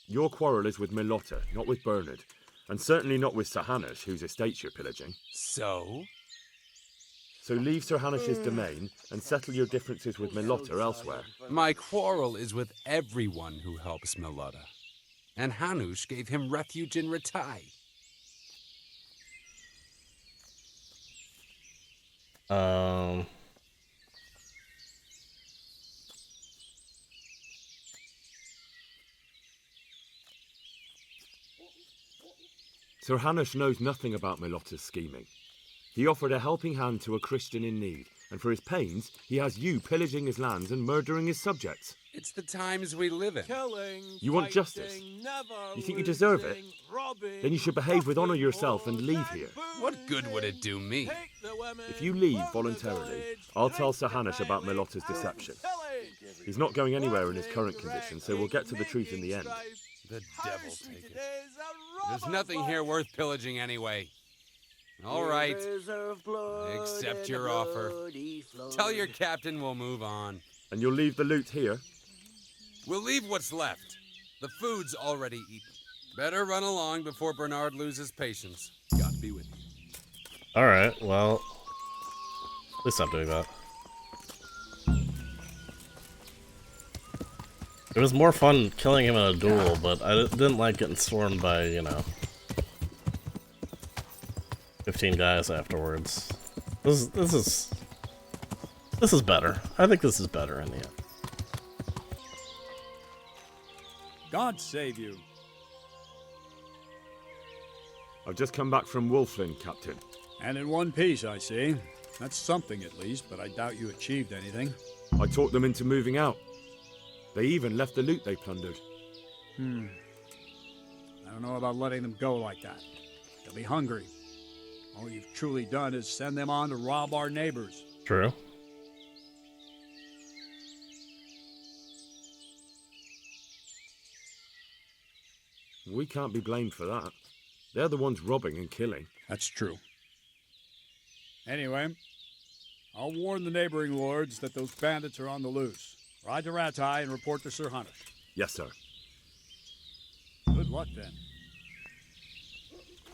Your quarrel is with Milotta, not with Bernard. And certainly not with Sir Hanush, whose estates you're pillaging. So? So leave Sir Hanish's domain and settle your differences with Milotta elsewhere. My quarrel is with everyone who helps Milotta. And Hanush gave him refuge in Ratai. Sir Hanush knows nothing about Milotta's scheming. He offered a helping hand to a Christian in need, and for his pains, he has you pillaging his lands and murdering his subjects. It's the times we live in. Killing, You want justice? You think you deserve it? Then you should behave with honor yourself and leave here. What good would it do me? If you leave voluntarily, I'll tell Sir Hanush about Milotta's deception. He's not going anywhere in his current condition, so we'll get to the truth in the end. The devil take it. There's nothing here worth pillaging anyway. All right. I accept your offer. Tell your captain we'll move on. And you'll leave the loot here? We'll leave what's left. The food's already eaten. Better run along before Bernard loses patience. God be with you. Alright, well... Please stop doing that. It was more fun killing him in a duel, but I didn't like getting swarmed by, you know... 15 guys afterwards. This is better. I think this is better in the end. God save you. I've just come back from Wolflin, Captain. And in one piece, I see. That's something at least, but I doubt you achieved anything. I talked them into moving out. They even left the loot they plundered. I don't know about letting them go like that. They'll be hungry. All you've truly done is send them on to rob our neighbors. True. We can't be blamed for that. They're the ones robbing and killing. That's true. Anyway, I'll warn the neighboring lords that those bandits are on the loose. Ride to Rattay and report to Sir Hunter. Yes, sir. Good luck then.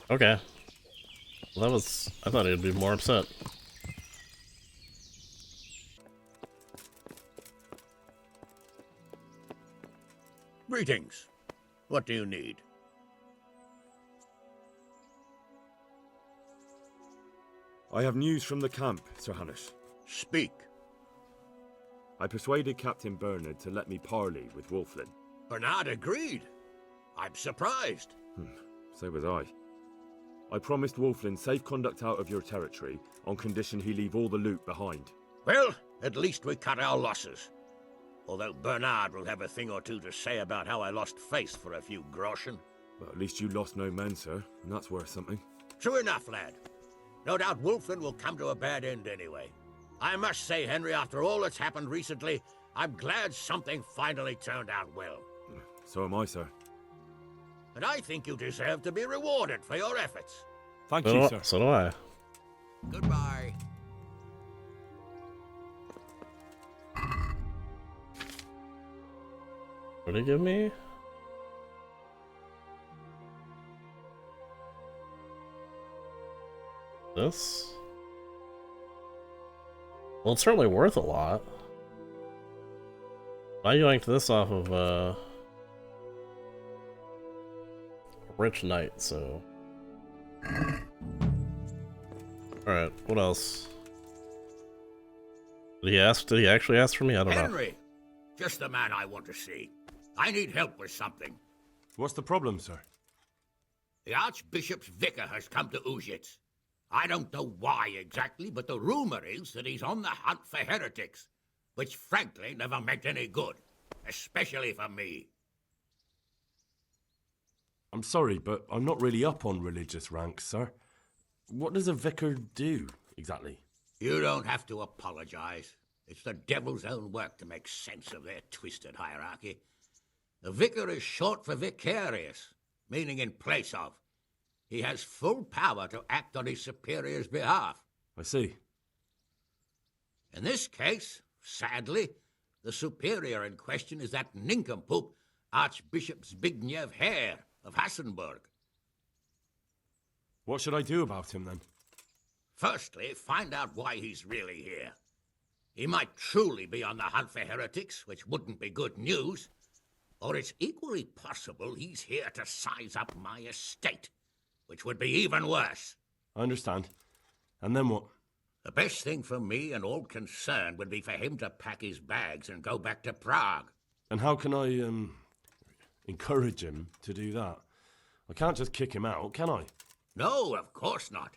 Okay. Well, I thought he'd be more upset. Greetings. What do you need? I have news from the camp, Sir Hanush. Speak. I persuaded Captain Bernard to let me parley with Wolflin. Bernard agreed. I'm surprised. So was I. I promised Wolflin safe conduct out of your territory on condition he leave all the loot behind. Well, at least we cut our losses. Although Bernard will have a thing or two to say about how I lost face for a few groschen. Well, at least you lost no men, sir, and that's worth something. True enough, lad. No doubt Wolflin will come to a bad end anyway. I must say, Henry, after all that's happened recently, I'm glad something finally turned out well. So am I, sir. And I think you deserve to be rewarded for your efforts. Thank you, sir. So do I. Goodbye. What did he give me? This? Well, it's certainly worth a lot. I yanked this off of, Rich Knight, so... Alright, what else? Did he actually ask for me? I don't know. Henry! Just the man I want to see. I need help with something. What's the problem, sir? The Archbishop's vicar has come to Uzhitz. I don't know why exactly, but the rumor is that he's on the hunt for heretics, which frankly never meant any good, especially for me. I'm sorry, but I'm not really up on religious ranks, sir. What does a vicar do, exactly? You don't have to apologize. It's the devil's own work to make sense of their twisted hierarchy. The vicar is short for vicarious, meaning in place of. He has full power to act on his superior's behalf. I see. In this case, sadly, the superior in question is that nincompoop, Archbishop Zbigniew Hare of Hassenburg. What should I do about him, then? Firstly, find out why he's really here. He might truly be on the hunt for heretics, which wouldn't be good news. Or it's equally possible he's here to size up my estate, which would be even worse. I understand. And then what? The best thing for me and all concerned would be for him to pack his bags and go back to Prague. And how can I, encourage him to do that? I can't just kick him out, can I? No, of course not.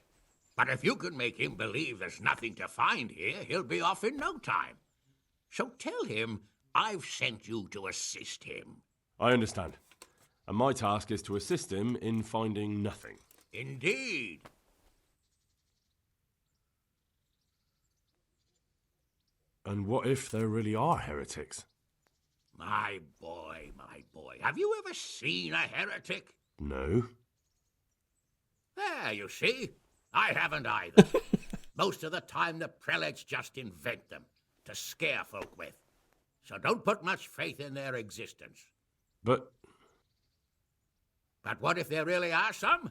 But if you can make him believe there's nothing to find here, he'll be off in no time. So tell him I've sent you to assist him. I understand. And my task is to assist him in finding nothing. Indeed. And what if there really are heretics? My boy, have you ever seen a heretic? No. There, you see. I haven't either. Most of the time the prelates just invent them to scare folk with. So don't put much faith in their existence. But what if there really are some?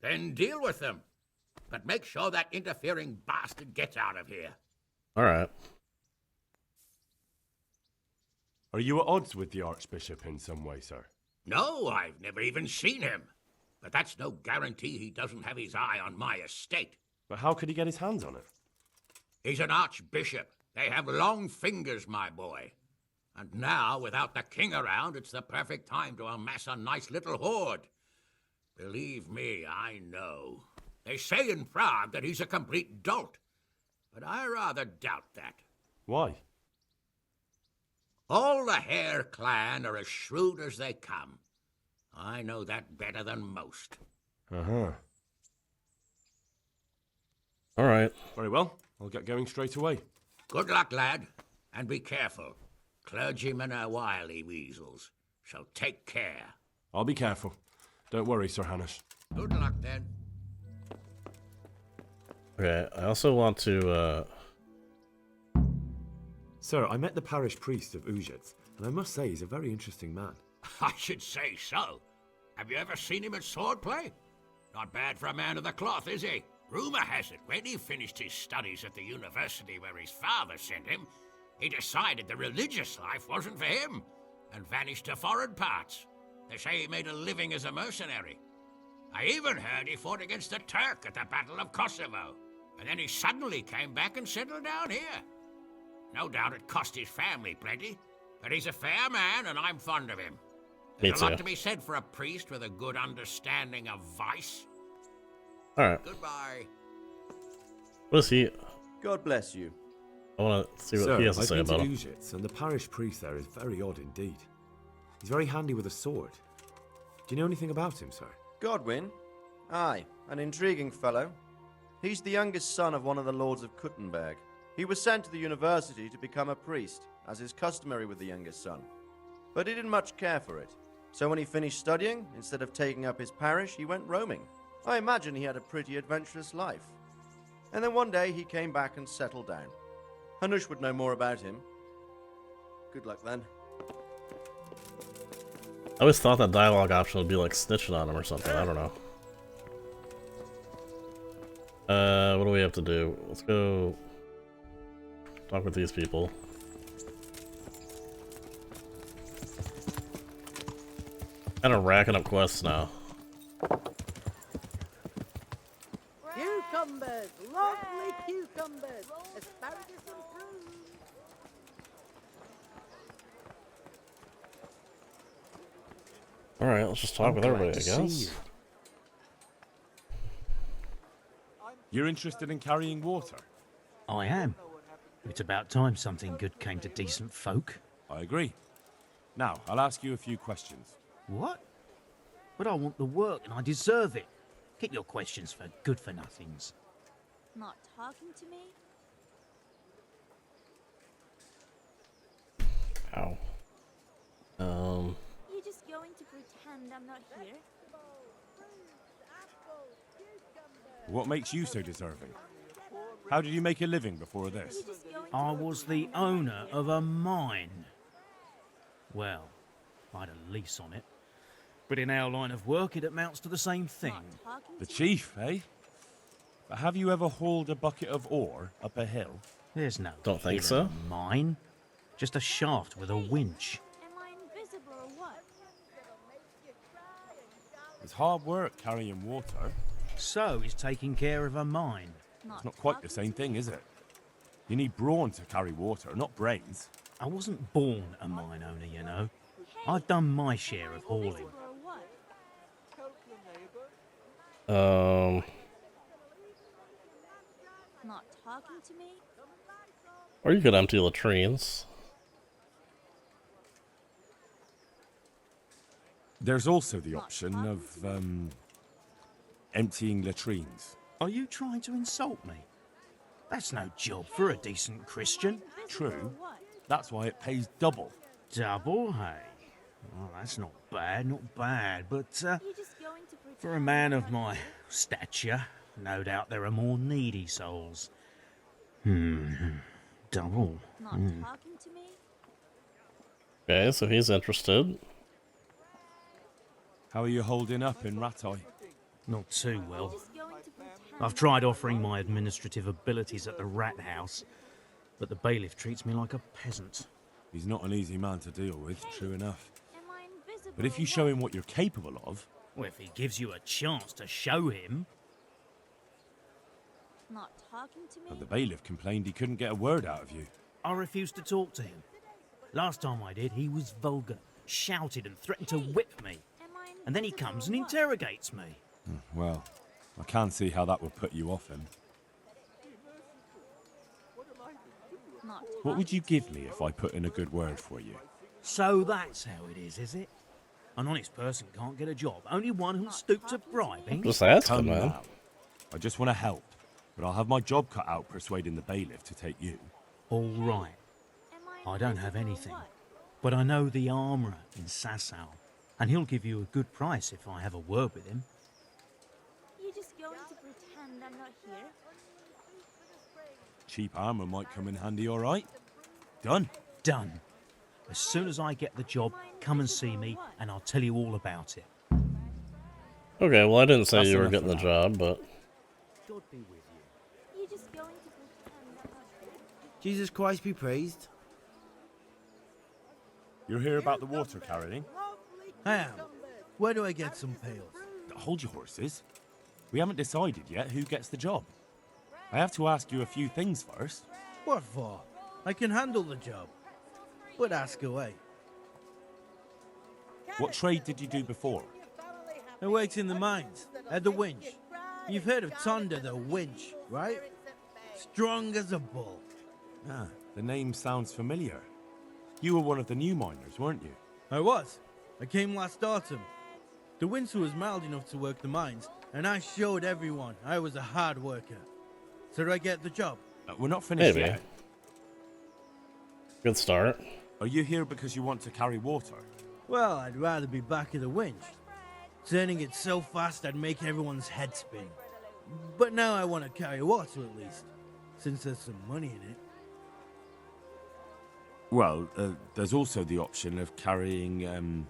Then deal with them. But make sure that interfering bastard gets out of here. Alright. Are you at odds with the Archbishop in some way, sir? No, I've never even seen him. But that's no guarantee he doesn't have his eye on my estate. But how could he get his hands on it? He's an archbishop. They have long fingers, my boy. And now, without the king around, it's the perfect time to amass a nice little hoard. Believe me, I know. They say in Prague that he's a complete dolt. But I rather doubt that. Why? All the Hare clan are as shrewd as they come. I know that better than most. Uh-huh. Alright. Very well. I'll get going straight away. Good luck, lad. And be careful. Clergymen are wily weasels. So take care. I'll be careful. Don't worry, Sir Hanush. Good luck, then. Okay, I also want to, Sir, I met the parish priest of Ujits, and I must say he's a very interesting man. I should say so. Have you ever seen him at swordplay? Not bad for a man of the cloth, is he? Rumour has it, when he finished his studies at the university where his father sent him, he decided the religious life wasn't for him, and vanished to foreign parts. They say he made a living as a mercenary. I even heard he fought against the Turk at the Battle of Kosovo, and then he suddenly came back and settled down here. No doubt it cost his family plenty, but he's a fair man and I'm fond of him. There's a lot to be said for a priest with a good understanding of vice. Alright. Goodbye. What is he? God bless you. I want to see what Sir, he has to I've say been about to him. Ujits, and the parish priest there is very odd indeed. He's very handy with a sword. Do you know anything about him, sir? Godwin? Aye, an intriguing fellow. He's the youngest son of one of the lords of Kuttenberg. He was sent to the university to become a priest, as is customary with the youngest son. But he didn't much care for it. So when he finished studying, instead of taking up his parish, he went roaming. I imagine he had a pretty adventurous life. And then one day he came back and settled down. Hanush would know more about him. Good luck then. I always thought that dialogue option would be like snitching on him or something. I don't know. What do we have to do? Let's go talk with these people. Kind of racking up quests now. Cucumbers! Lovely cucumbers! Asparagus and fruit! Alright, let's just talk with everybody, I guess. You're interested in carrying water? I am. It's about time something good came to decent folk. I agree. Now, I'll ask you a few questions. What? But I want the work and I deserve it. Keep your questions for good-for-nothings. Not talking to me? Ow. You just going to pretend I'm not here? What makes you so deserving? How did you make a living before this? I was the owner of a mine. Well, I had a lease on it. But in our line of work, it amounts to the same thing. The chief, eh? But have you ever hauled a bucket of ore up a hill? There's no Don't think hill so. in a mine. Just a shaft with a winch. Am I invisible or what? It's hard work carrying water. So is taking care of a mine. It's not quite the same thing, is it? You need brawn to carry water, not brains. I wasn't born a mine owner, you know. I've done my share of hauling. Not talking to me? Or you could empty latrines. There's also the option of, emptying latrines. Are you trying to insult me? That's no job for a decent Christian. True. That's why it pays double. Double, hey? Well, that's not bad, but for a man of my stature, no doubt there are more needy souls. Double. Not talking to me? Okay, so he's interested. How are you holding up in Ratoi? Not too well. I've tried offering my administrative abilities at the rat house, but the bailiff treats me like a peasant. He's not an easy man to deal with, true enough. But if you show him what you're capable of... Well, if he gives you a chance to show him... Not talking to me? And the bailiff complained he couldn't get a word out of you. I refused to talk to him. Last time I did, he was vulgar, shouted and threatened to whip me. And then he comes and interrogates me. Well, I can see how that would put you off him. What would you give me if I put in a good word for you? So that's how it is it? An honest person can't get a job, only one who'll stoop to bribing. Just ask Come him, man. now. I just want to help, but I'll have my job cut out persuading the bailiff to take you. All right. I don't have anything, but I know the armourer in Sasau, and he'll give you a good price if I have a word with him. You just going to pretend I'm not here? Cheap armour might come in handy, all right? Done? Done. As soon as I get the job, come and see me, and I'll tell you all about it. Okay, well, I didn't say That's you were enough getting for the now. job, but God be with you. Jesus Christ be praised. You're here about the water carrying? I am. Where do I get some pails? Hold your horses. We haven't decided yet who gets the job. I have to ask you a few things first. What for? I can handle the job. But ask away. What trade did you do before? I worked in the mines, at the winch. You've heard of Tonda the winch, right? Strong as a bull. Ah, the name sounds familiar. You were one of the new miners, weren't you? I was. I came last autumn. The winter was mild enough to work the mines, and I showed everyone I was a hard worker. So do I get the job? We're not finished maybe. yet. Good start. Are you here because you want to carry water? Well, I'd rather be back at the winch. Turning it so fast I'd make everyone's head spin. But now I want to carry water at least, since there's some money in it. Well, there's also the option of carrying,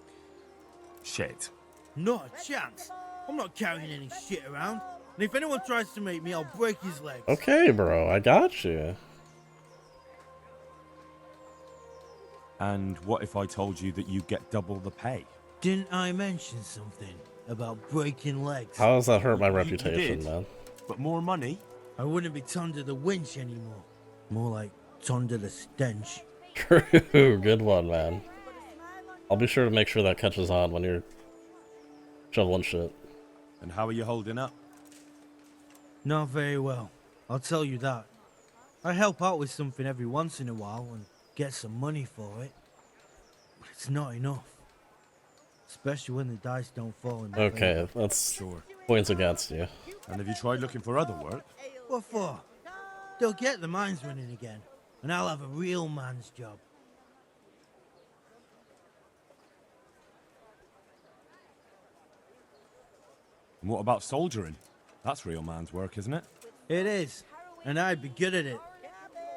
shit. Not a chance. I'm not carrying any shit around. And if anyone tries to make me, I'll break his legs. Okay, bro, I got you. And what if I told you that you get double the pay? Didn't I mention something about breaking legs? How does that hurt my You reputation, did, man? But more money? I wouldn't be Tonda the winch anymore. More like Tonda the stench. True, good one, man. I'll be sure to make sure that catches on when you're shoveling shit. And how are you holding up? Not very well, I'll tell you that. I help out with something every once in a while and get some money for it. But it's not enough. Especially when the dice don't fall in my Okay, favor. that's points against you. And have you tried looking for other work? What for? They'll get the mines running again, and I'll have a real man's job. And what about soldiering? That's real man's work, isn't it? It is, and I'd be good at it.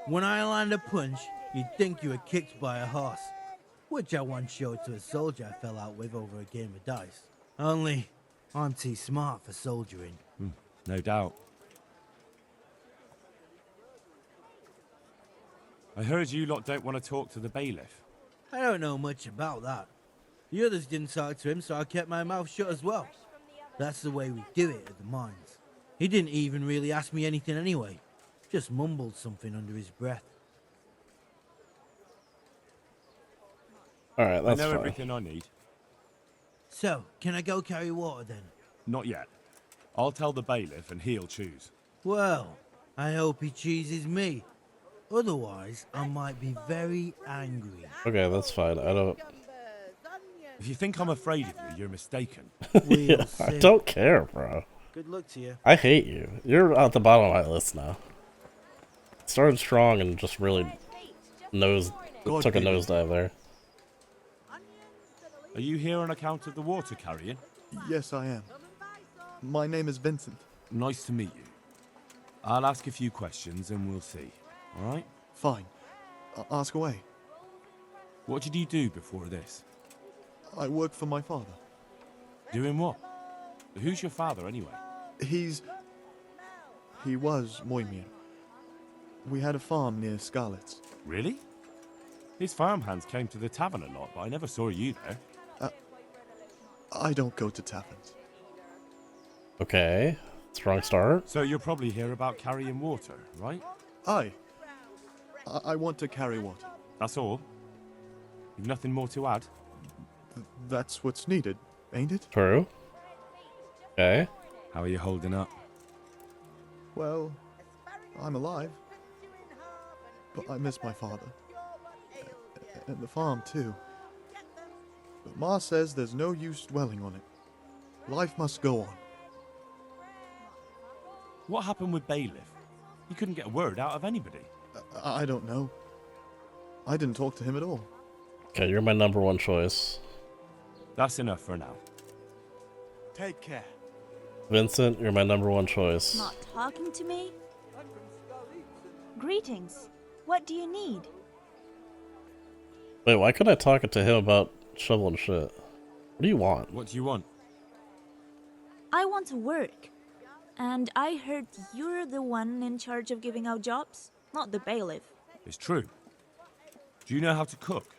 When I land a punch, you'd think you were kicked by a horse, which I once showed to a soldier I fell out with over a game of dice. Only, I'm too smart for soldiering. No doubt. I heard you lot don't want to talk to the bailiff. I don't know much about that. The others didn't talk to him, so I kept my mouth shut as well. That's the way we do it at the mines. He didn't even really ask me anything anyway. Just mumbled something under his breath. Alright, that's I know fine. everything I need. So, can I go carry water then? Not yet. I'll tell the bailiff and he'll choose. Well, I hope he chooses me. Otherwise, I might be very angry. Okay, that's fine. I don't. If you think I'm afraid of you, you're mistaken. Yeah, I don't care, bro. Good luck to you. I hate you. You're at the bottom of my list now. Started strong and just really took a nosedive there. Are you here on account of the water carrying? Yes, I am. My name is Vincent. Nice to meet you. I'll ask a few questions and we'll see. All right? Fine. Ask away. What did you do before this? I work for my father. Doing what? Who's your father, anyway? He was Moimir. We had a farm near Scarlet's. Really? His farmhands came to the tavern a lot, but I never saw you there. I don't go to taverns. Okay, strong start. So you're probably here about carrying water, right? I want to carry water. That's all? You've nothing more to add? That's what's needed, ain't it? True. Okay. How are you holding up? Well, I'm alive. But I miss my father. And the farm, too. But Ma says there's no use dwelling on it. Life must go on. What happened with Bailiff? He couldn't get a word out of anybody. I don't know. I didn't talk to him at all. Okay, you're my number one choice. That's enough for now. Take care. Vincent, you're my number one choice. Not talking to me? Greetings. What do you need? Wait, why couldn't I talk to him about shoveling shit? What do you want? What do you want? I want to work. And I heard you're the one in charge of giving out jobs, not the bailiff. It's true. Do you know how to cook?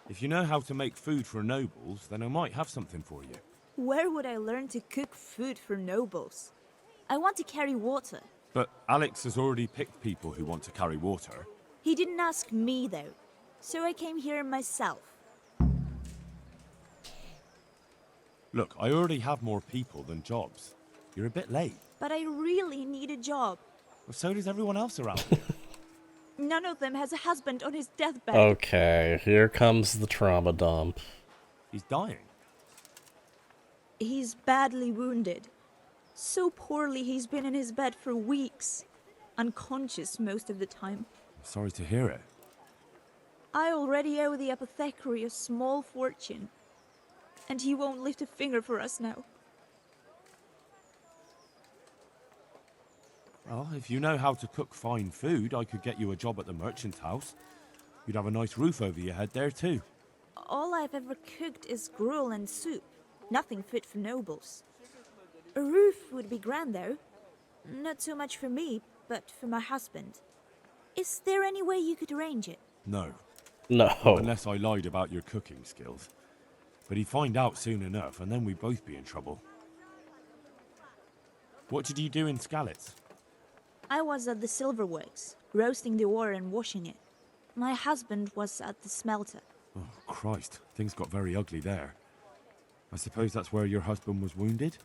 If you know how to make food for nobles, then I might have something for you. Where would I learn to cook food for nobles? I want to carry water. But Alex has already picked people who want to carry water. He didn't ask me, though. So I came here myself. Look, I already have more people than jobs. You're a bit late. But I really need a job. Well, so does everyone else around here. None of them has a husband on his deathbed. Okay, here comes the trauma dump. He's dying. He's badly wounded. So poorly he's been in his bed for weeks. Unconscious most of the time. I'm sorry to hear it. I already owe the apothecary a small fortune. And he won't lift a finger for us now. Well, if you know how to cook fine food, I could get you a job at the merchant house. You'd have a nice roof over your head there too. All I've ever cooked is gruel and soup. Nothing fit for nobles. A roof would be grand, though. Not so much for me, but for my husband. Is there any way you could arrange it? No. No. Not unless I lied about your cooking skills. But he'd find out soon enough, and then we'd both be in trouble. What did you do in Skalitz? I was at the silverworks, roasting the ore and washing it. My husband was at the smelter. Oh, Christ. Things got very ugly there. I suppose that's where your husband was wounded?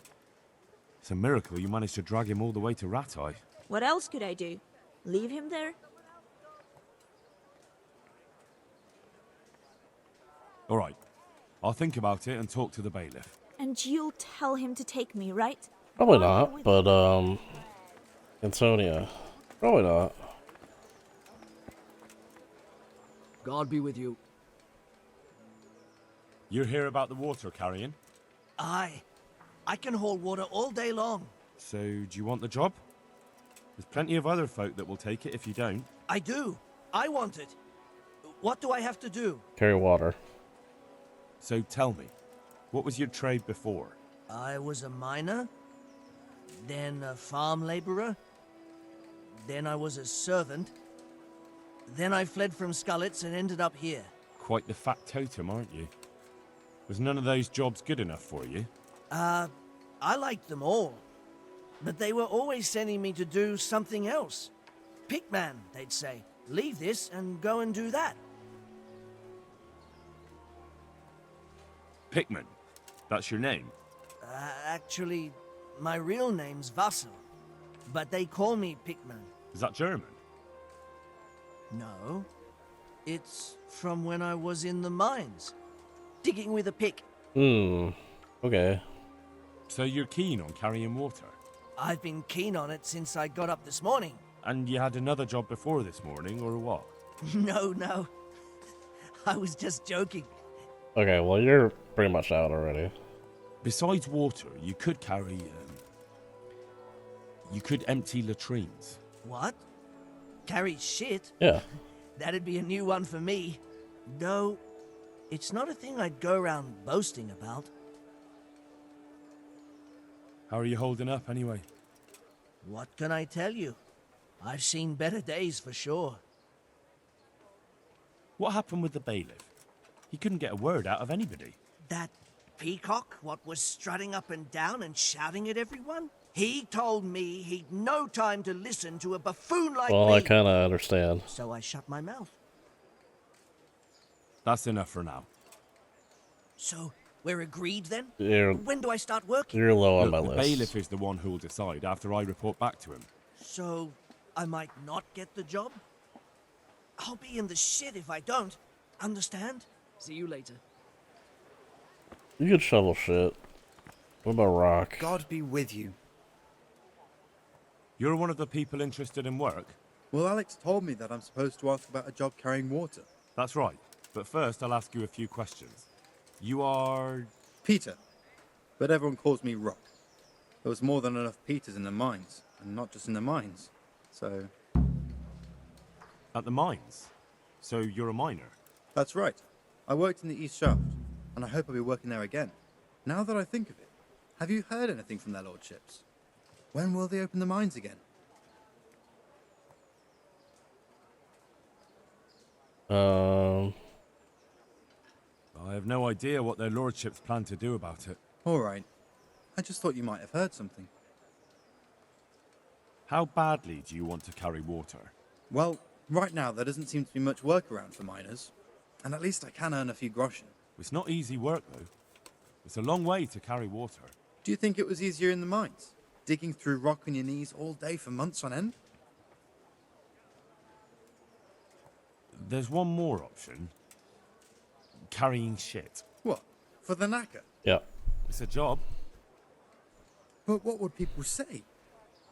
It's a miracle you managed to drag him all the way to Rattay. What else could I do? Leave him there? All right. I'll think about it and talk to the bailiff. And you'll tell him to take me, right? Probably not, but, Antonia. Probably not. God be with you. You're here about the water carrying? Aye. I can hold water all day long. So, do you want the job? There's plenty of other folk that will take it if you don't. I do. I want it. What do I have to do? Carry water. So tell me, what was your trade before? I was a miner, then a farm laborer, then I was a servant, then I fled from Skalitz and ended up here. Quite the fat totem, aren't you? Was none of those jobs good enough for you? I liked them all, but they were always sending me to do something else. Pickman, they'd say. Leave this and go and do that. Pickman. That's your name? Actually, my real name's Vassal, but they call me Pickman. Is that German? No. It's from when I was in the mines, digging with a pick. Okay. So you're keen on carrying water? I've been keen on it since I got up this morning. And you had another job before this morning, or what? No. I was just joking. Okay, well, you're pretty much out already. Besides water, you could carry, you could empty latrines. What? Carry shit? Yeah. That'd be a new one for me. No, it's not a thing I'd go around boasting about. How are you holding up, anyway? What can I tell you? I've seen better days for sure. What happened with the bailiff? He couldn't get a word out of anybody. That peacock, what was strutting up and down and shouting at everyone? He told me he'd no time to listen to a buffoon like me. Well, I kind of understand. So I shut my mouth. That's enough for now. So, we're agreed then? When do I start working? You're low on my the list. bailiff is the one who'll decide after I report back to him. So, I might not get the job? I'll be in the shit if I don't. Understand? See you later. You could shovel shit. What about rock? God be with you. You're one of the people interested in work? Well, Alex told me that I'm supposed to ask about a job carrying water. That's right. But first, I'll ask you a few questions. You are... Peter. But everyone calls me Rock. There was more than enough Peters in the mines. And not just in the mines. So... At the mines? So you're a miner? That's right. I worked in the East Shaft, and I hope I'll be working there again. Now that I think of it, have you heard anything from their lordships? When will they open the mines again? I have no idea what their lordships plan to do about it. All right. I just thought you might have heard something. How badly do you want to carry water? Well, right now there doesn't seem to be much work around for miners. And at least I can earn a few groschen. It's not easy work, though. It's a long way to carry water. Do you think it was easier in the mines? Digging through rock on your knees all day for months on end? There's one more option. Carrying shit. What? For the knacker? Yeah. It's a job. But what would people say?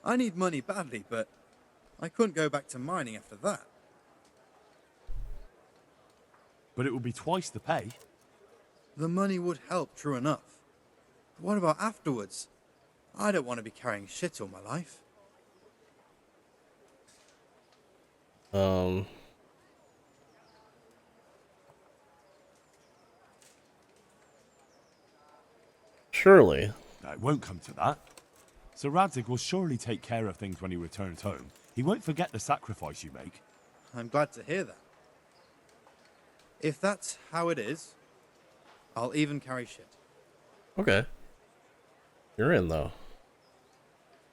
I need money badly, but I couldn't go back to mining after that. But it will be twice the pay. The money would help, true enough. But what about afterwards? I don't want to be carrying shit all my life. Surely. No, it won't come to that. Sir Radzig will surely take care of things when he returns home. He won't forget the sacrifice you make. I'm glad to hear that. If that's how it is, I'll even carry shit. Okay. You're in though.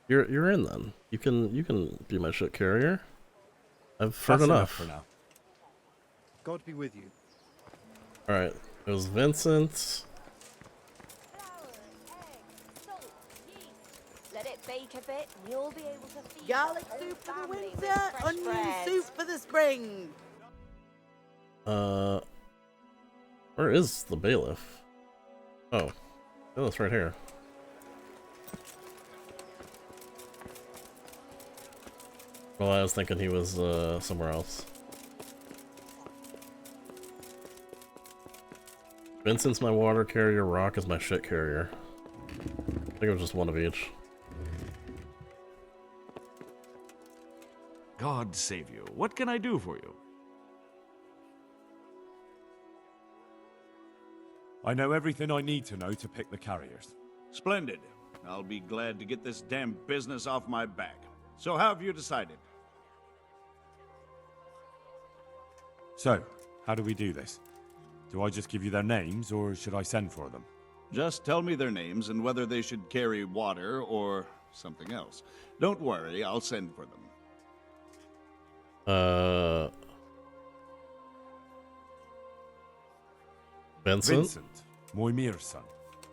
You're in then. You can be my shit carrier. I've heard enough for now. God be with you. Alright. It was Vincent. Let it bake a bit, and you'll be able to feed Garlic the whole soup for the family with winter, fresh onion bread. soup for the spring. Where is the bailiff? Oh. Bailiff's right here. Well, I was thinking he was somewhere else. Vincent's my water carrier, Rock is my shit carrier. I think it was just one of each. God save you. What can I do for you? I know everything I need to know to pick the carriers. Splendid. I'll be glad to get this damn business off my back. So how have you decided? So, how do we do this? Do I just give you their names, or should I send for them? Just tell me their names and whether they should carry water or something else. Don't worry, I'll send for them. Vincent? Vincent, Moimir's son.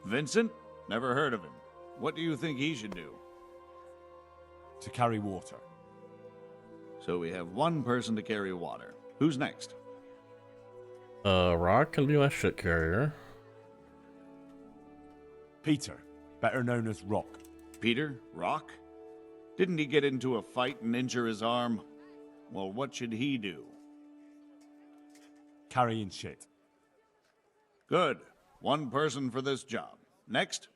Vincent? Never heard of him. What do you think he should do? To carry water. So we have one person to carry water. Who's next? Rock can be my shit carrier. Peter, better known as Rock. Peter? Rock? Didn't he get into a fight and injure his arm? Well, what should he do? Carrying shit. Good. One person for this job. Next?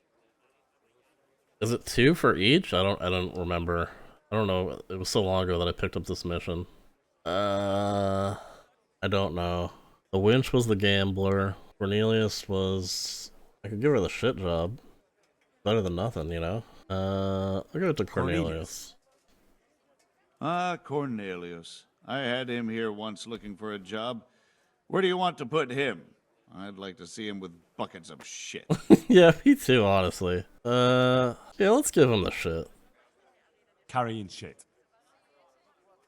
Is it 2 for each? I don't remember. I don't know. It was so long ago that I picked up this mission. I don't know. The winch was the gambler. Cornelius was... I could give her the shit job. Better than nothing, you know? I'll give it to Cornelius. Ah, Cornelius. I had him here once looking for a job. Where do you want to put him? I'd like to see him with buckets of shit. Yeah, me too, honestly. Yeah, let's give him the shit. Carrying shit.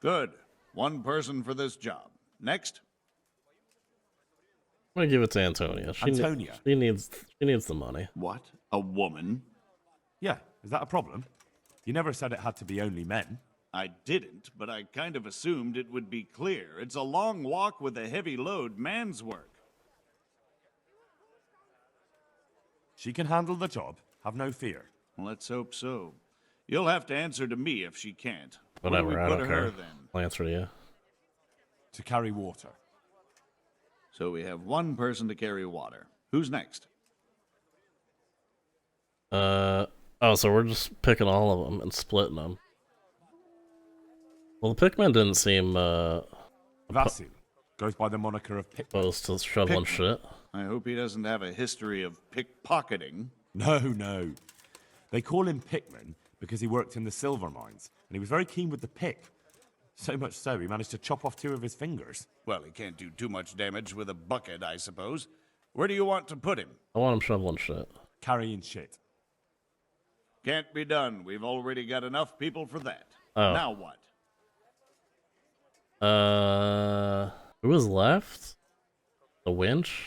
Good. One person for this job. Next? I'm gonna give it to Antonia. Antonia? She needs the money. What? A woman? Yeah, is that a problem? You never said it had to be only men. I didn't, but I kind of assumed it would be clear. It's a long walk with a heavy load, man's work. She can handle the job. Have no fear. Let's hope so. You'll have to answer to me if she can't. Whatever, Where do we I put don't her, care. then? I'll answer to you. To carry water. So we have one person to carry water. Who's next? Oh, so we're just picking all of them and splitting them. Well, the Pikmin didn't seem, Vasil. Goes by the moniker of Pickman. Opposed to shoveling shit. I hope he doesn't have a history of pickpocketing. No. They call him Pickman because he worked in the silver mines, and he was very keen with the pick. So much so, he managed to chop off 2 of his fingers. Well, he can't do too much damage with a bucket, I suppose. Where do you want to put him? I want him shoveling shit. Carrying shit. Can't be done. We've already got enough people for that. Oh. Now what? Who was left? The winch?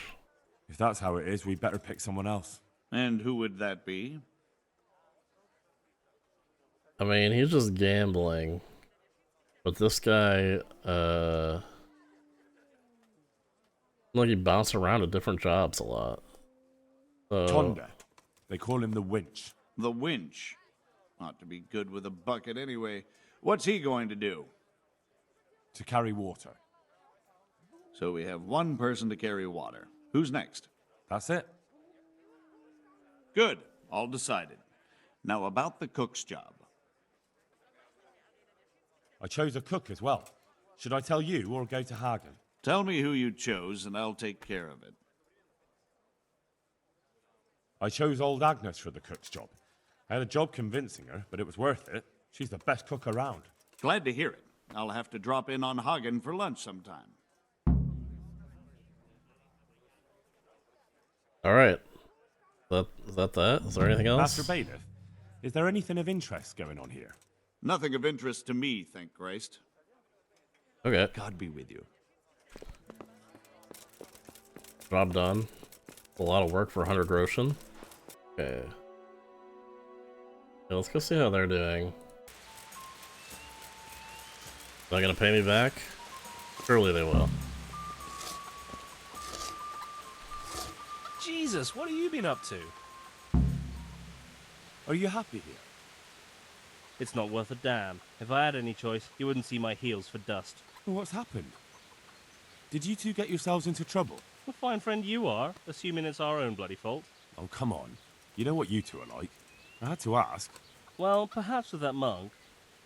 If that's how it is, we better pick someone else. And who would that be? I mean, he's just gambling. But this guy, like he bounced around to different jobs a lot. So... Tonda. They call him the winch. The winch. Ought to be good with a bucket anyway. What's he going to do? To carry water. So we have one person to carry water. Who's next? That's it. Good. All decided. Now about the cook's job. I chose a cook as well. Should I tell you or go to Hagen? Tell me who you chose and I'll take care of it. I chose old Agnes for the cook's job. I had a job convincing her, but it was worth it. She's the best cook around. Glad to hear it. I'll have to drop in on Hagen for lunch sometime. Alright. Is that? Is there anything else? Master Bailiff, is there anything of interest going on here? Nothing of interest to me, thank Christ. Okay. God be with you. Job done. A lot of work for 100 groschen. Okay. Yeah, let's go see how they're doing. Are they gonna pay me back? Surely they will. Jesus, what have you been up to? Are you happy here? It's not worth a damn. If I had any choice, you wouldn't see my heels for dust. Well, what's happened? Did you two get yourselves into trouble? A fine friend you are, assuming it's our own bloody fault. Oh, come on. You know what you two are like. I had to ask. Well, perhaps with that monk.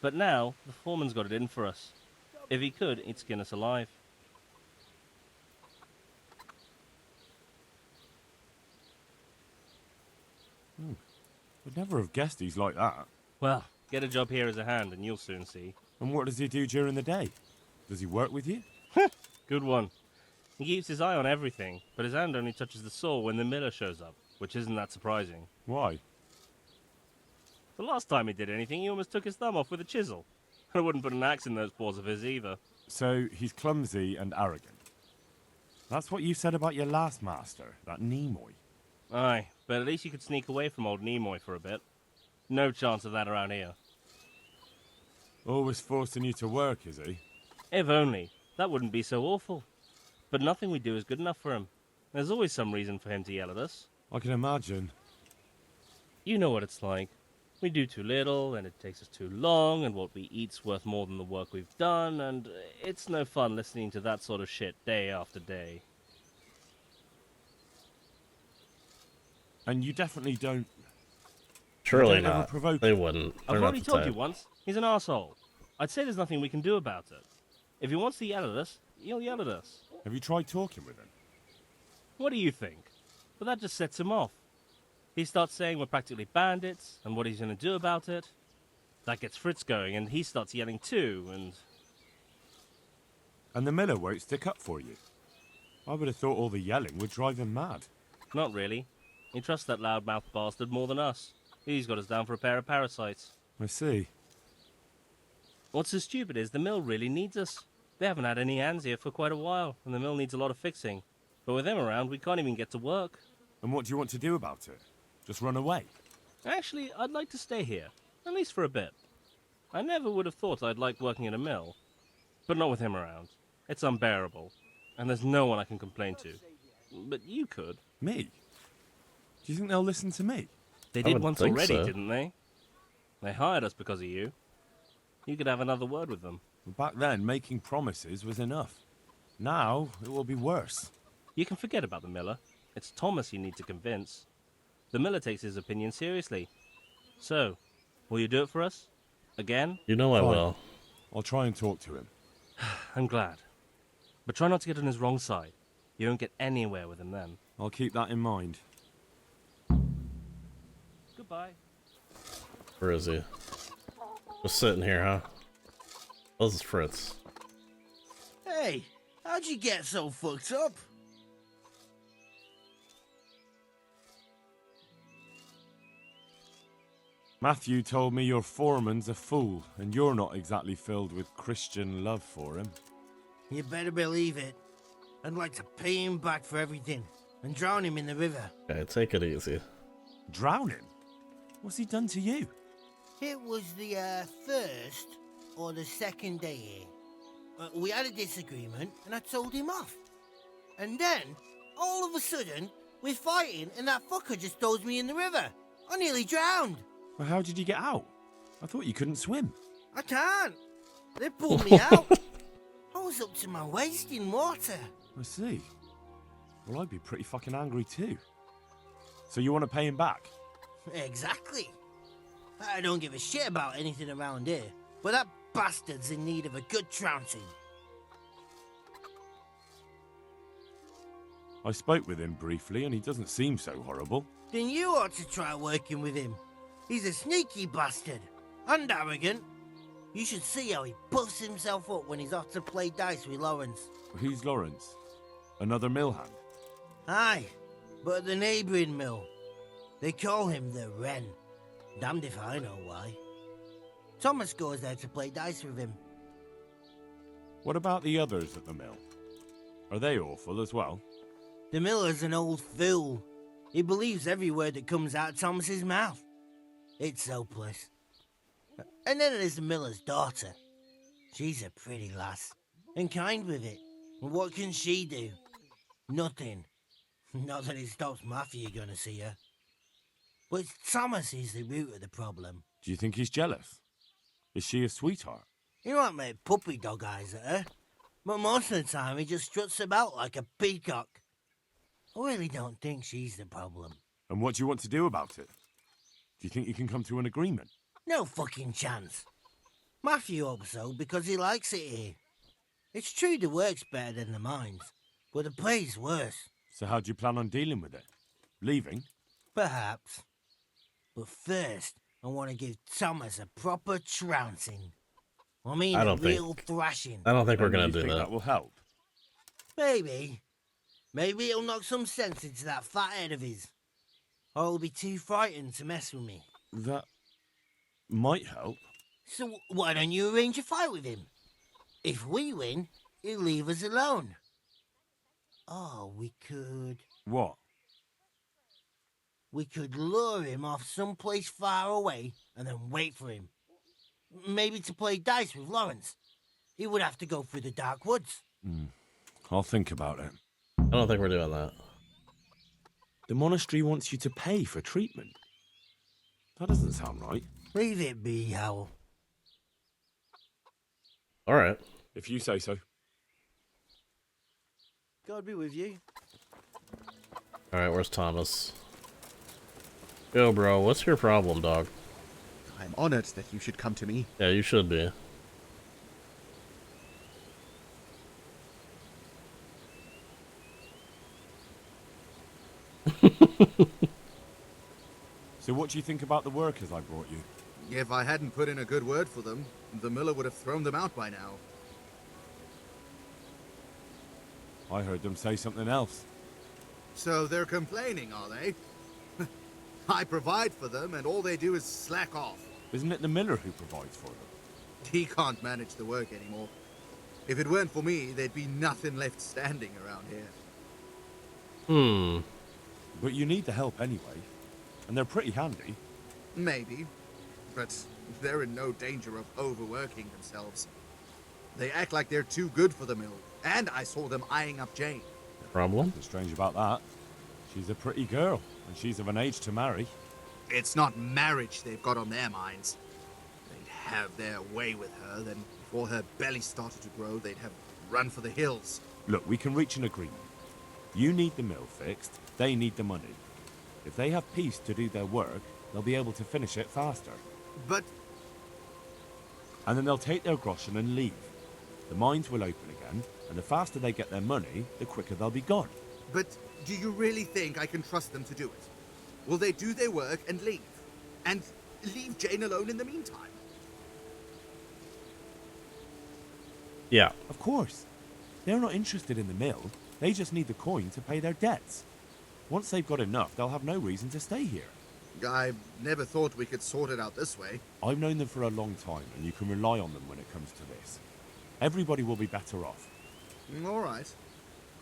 But now, the foreman's got it in for us. If he could, he'd skin us alive. I'd never have guessed he's like that. Well, get a job here as a hand and you'll soon see. And what does he do during the day? Does he work with you? Good one. He keeps his eye on everything, but his hand only touches the saw when the miller shows up, which isn't that surprising. Why? The last time he did anything, he almost took his thumb off with a chisel. I wouldn't put an axe in those paws of his either. So, he's clumsy and arrogant. That's what you said about your last master, that Nimoy. Aye, but at least you could sneak away from old Nimoy for a bit. No chance of that around here. Always forcing you to work, is he? If only. That wouldn't be so awful. But nothing we do is good enough for him. There's always some reason for him to yell at us. I can imagine. You know what it's like. We do too little, and it takes us too long, and what we eat's worth more than the work we've done, and it's no fun listening to that sort of shit day after day. And you definitely don't... Surely you don't ever not. provoke They wouldn't. They're I've not already the told type. you once. He's an arsehole. I'd say there's nothing we can do about it. If he wants to yell at us, he'll yell at us. Have you tried talking with him? What do you think? But that just sets him off. He starts saying we're practically bandits, and what he's going to do about it. That gets Fritz going, and he starts yelling too, and... And the miller won't stick up for you. I would have thought all the yelling would drive him mad. Not really. He trusts that loudmouth bastard more than us. He's got us down for a pair of parasites. I see. What's so stupid is the mill really needs us. They haven't had any hands here for quite a while, and the mill needs a lot of fixing. But with them around, we can't even get to work. And what do you want to do about it? Just run away? Actually, I'd like to stay here, at least for a bit. I never would have thought I'd like working in a mill, but not with him around. It's unbearable, and there's no one I can complain to. But you could. Me? Do you think they'll listen to me? They did once already, didn't they? They hired us because of you. You could have another word with them. Back then, making promises was enough. Now, it will be worse. You can forget about the miller. It's Thomas you need to convince. The miller takes his opinion seriously. So, will you do it for us? Again? You know I Fine. will. I'll try and talk to him. I'm glad. But try not to get on his wrong side. You won't get anywhere with him then. I'll keep that in mind. Goodbye. Where is he? Just sitting here, huh? This is Fritz. Hey, how'd you get so fucked up? Matthew told me your foreman's a fool, and you're not exactly filled with Christian love for him. You better believe it. I'd like to pay him back for everything and drown him in the river. Okay, take it easy. Drown him? What's he done to you? It was the first or the second day here. We had a disagreement and I told him off. And then, all of a sudden, we're fighting and that fucker just throws me in the river. I nearly drowned. Well, how did you get out? I thought you couldn't swim. I can't. They pulled me out. I was up to my waist in water. I see. Well, I'd be pretty fucking angry too. So you want to pay him back? Exactly. I don't give a shit about anything around here, but that bastard's in need of a good trouncing. I spoke with him briefly and he doesn't seem so horrible. Then you ought to try working with him. He's a sneaky bastard and arrogant. You should see how he puffs himself up when he's off to play dice with Lawrence. Who's Lawrence? Another mill hand? Aye, but at the neighbouring mill. They call him the Wren. Damned if I know why. Thomas goes there to play dice with him. What about the others at the mill? Are they awful as well? The miller's an old fool. He believes every word that comes out of Thomas's mouth. It's hopeless. And then there's the miller's daughter. She's a pretty lass, and kind with it. And what can she do? Nothing. Not that it stops Matthew going to see her. But Thomas is the root of the problem. Do you think he's jealous? Is she a sweetheart? He might make puppy dog eyes at her, but most of the time he just struts about like a peacock. I really don't think she's the problem. And what do you want to do about it? Do you think you can come to an agreement? No fucking chance. Matthew hopes so because he likes it here. It's true the work's better than the mines, but the pay's worse. So how do you plan on dealing with it? Leaving? Perhaps. But first, I want to give Thomas a proper trouncing. I mean, a real thrashing. I don't think we're gonna do think that. That will help. Maybe. Maybe it'll knock some sense into that fat head of his. Or he'll be too frightened to mess with me. That might help. So why don't you arrange a fight with him? If we win, he'll leave us alone. Oh, we could... What? We could lure him off someplace far away and then wait for him. Maybe to play dice with Lawrence. He would have to go through the dark woods. I'll think about it. I don't think we're doing that. The monastery wants you to pay for treatment. That doesn't sound right. Leave it be, Howell. Alright. If you say so. God be with you. Alright, where's Thomas? Yo, bro, what's your problem, dog? I'm honored that you should come to me. Yeah, you should be. So what do you think about the workers I brought you? If I hadn't put in a good word for them, the miller would have thrown them out by now. I heard them say something else. So they're complaining, are they? I provide for them, and all they do is slack off. Isn't it the miller who provides for them? He can't manage the work anymore. If it weren't for me, there'd be nothing left standing around here. But you need the help anyway. And they're pretty handy. Maybe. But they're in no danger of overworking themselves. They act like they're too good for the mill. And I saw them eyeing up Jane. Problem? What's strange about that? She's a pretty girl, and she's of an age to marry. It's not marriage they've got on their minds. They'd have their way with her, then before her belly started to grow, they'd have run for the hills. Look, we can reach an agreement. You need the mill fixed, they need the money. If they have peace to do their work, they'll be able to finish it faster. But... And then they'll take their groschen and leave. the mines will open again, and the faster they get their money, the quicker they'll be gone. But do you really think I can trust them to do it? Will they do their work and leave? And leave Jane alone in the meantime? Yeah. Of course. They're not interested in the mill. They just need the coin to pay their debts. Once they've got enough, they'll have no reason to stay here. I never thought we could sort it out this way. I've known them for a long time, and you can rely on them when it comes to this. Everybody will be better off. All right.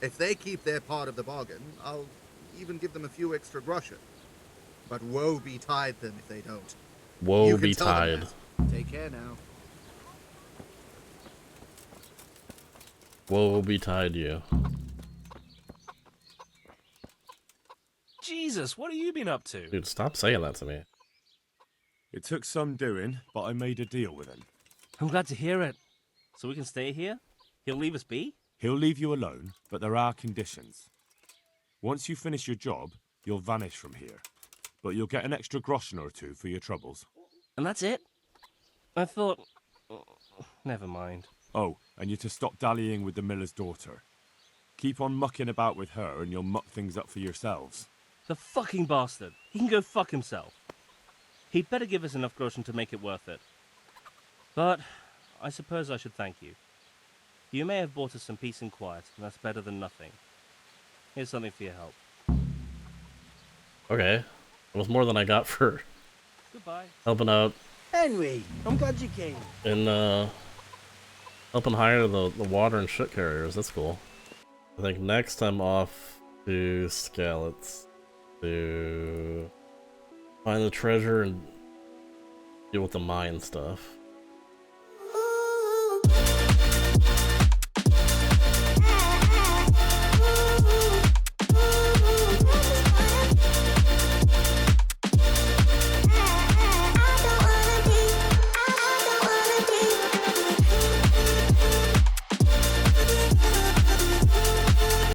If they keep their part of the bargain, I'll even give them a few extra groschen. But woe betide them if they don't. Woe You can tell them betide. that. Take care now. Woe betide you. Jesus, what have you been up to? Dude, stop saying that to me. It took some doing, but I made a deal with him. I'm glad to hear it. So we can stay here? He'll leave us be? He'll leave you alone, but there are conditions. Once you finish your job, you'll vanish from here. But you'll get an extra groschen or two for your troubles. And that's it? I thought... Never mind. Oh, and you're to stop dallying with the miller's daughter. Keep on mucking about with her and you'll muck things up for yourselves. The fucking bastard. He can go fuck himself. He'd better give us enough groschen to make it worth it. But I suppose I should thank you. You may have bought us some peace and quiet, and that's better than nothing. Here's something for your help. Okay. It was more than I got for Goodbye. helping out Henry, I'm glad you came. in, helping hire the water and shit carriers. That's cool. I think next I'm off to Skalitz to find the treasure and deal with the mine stuff.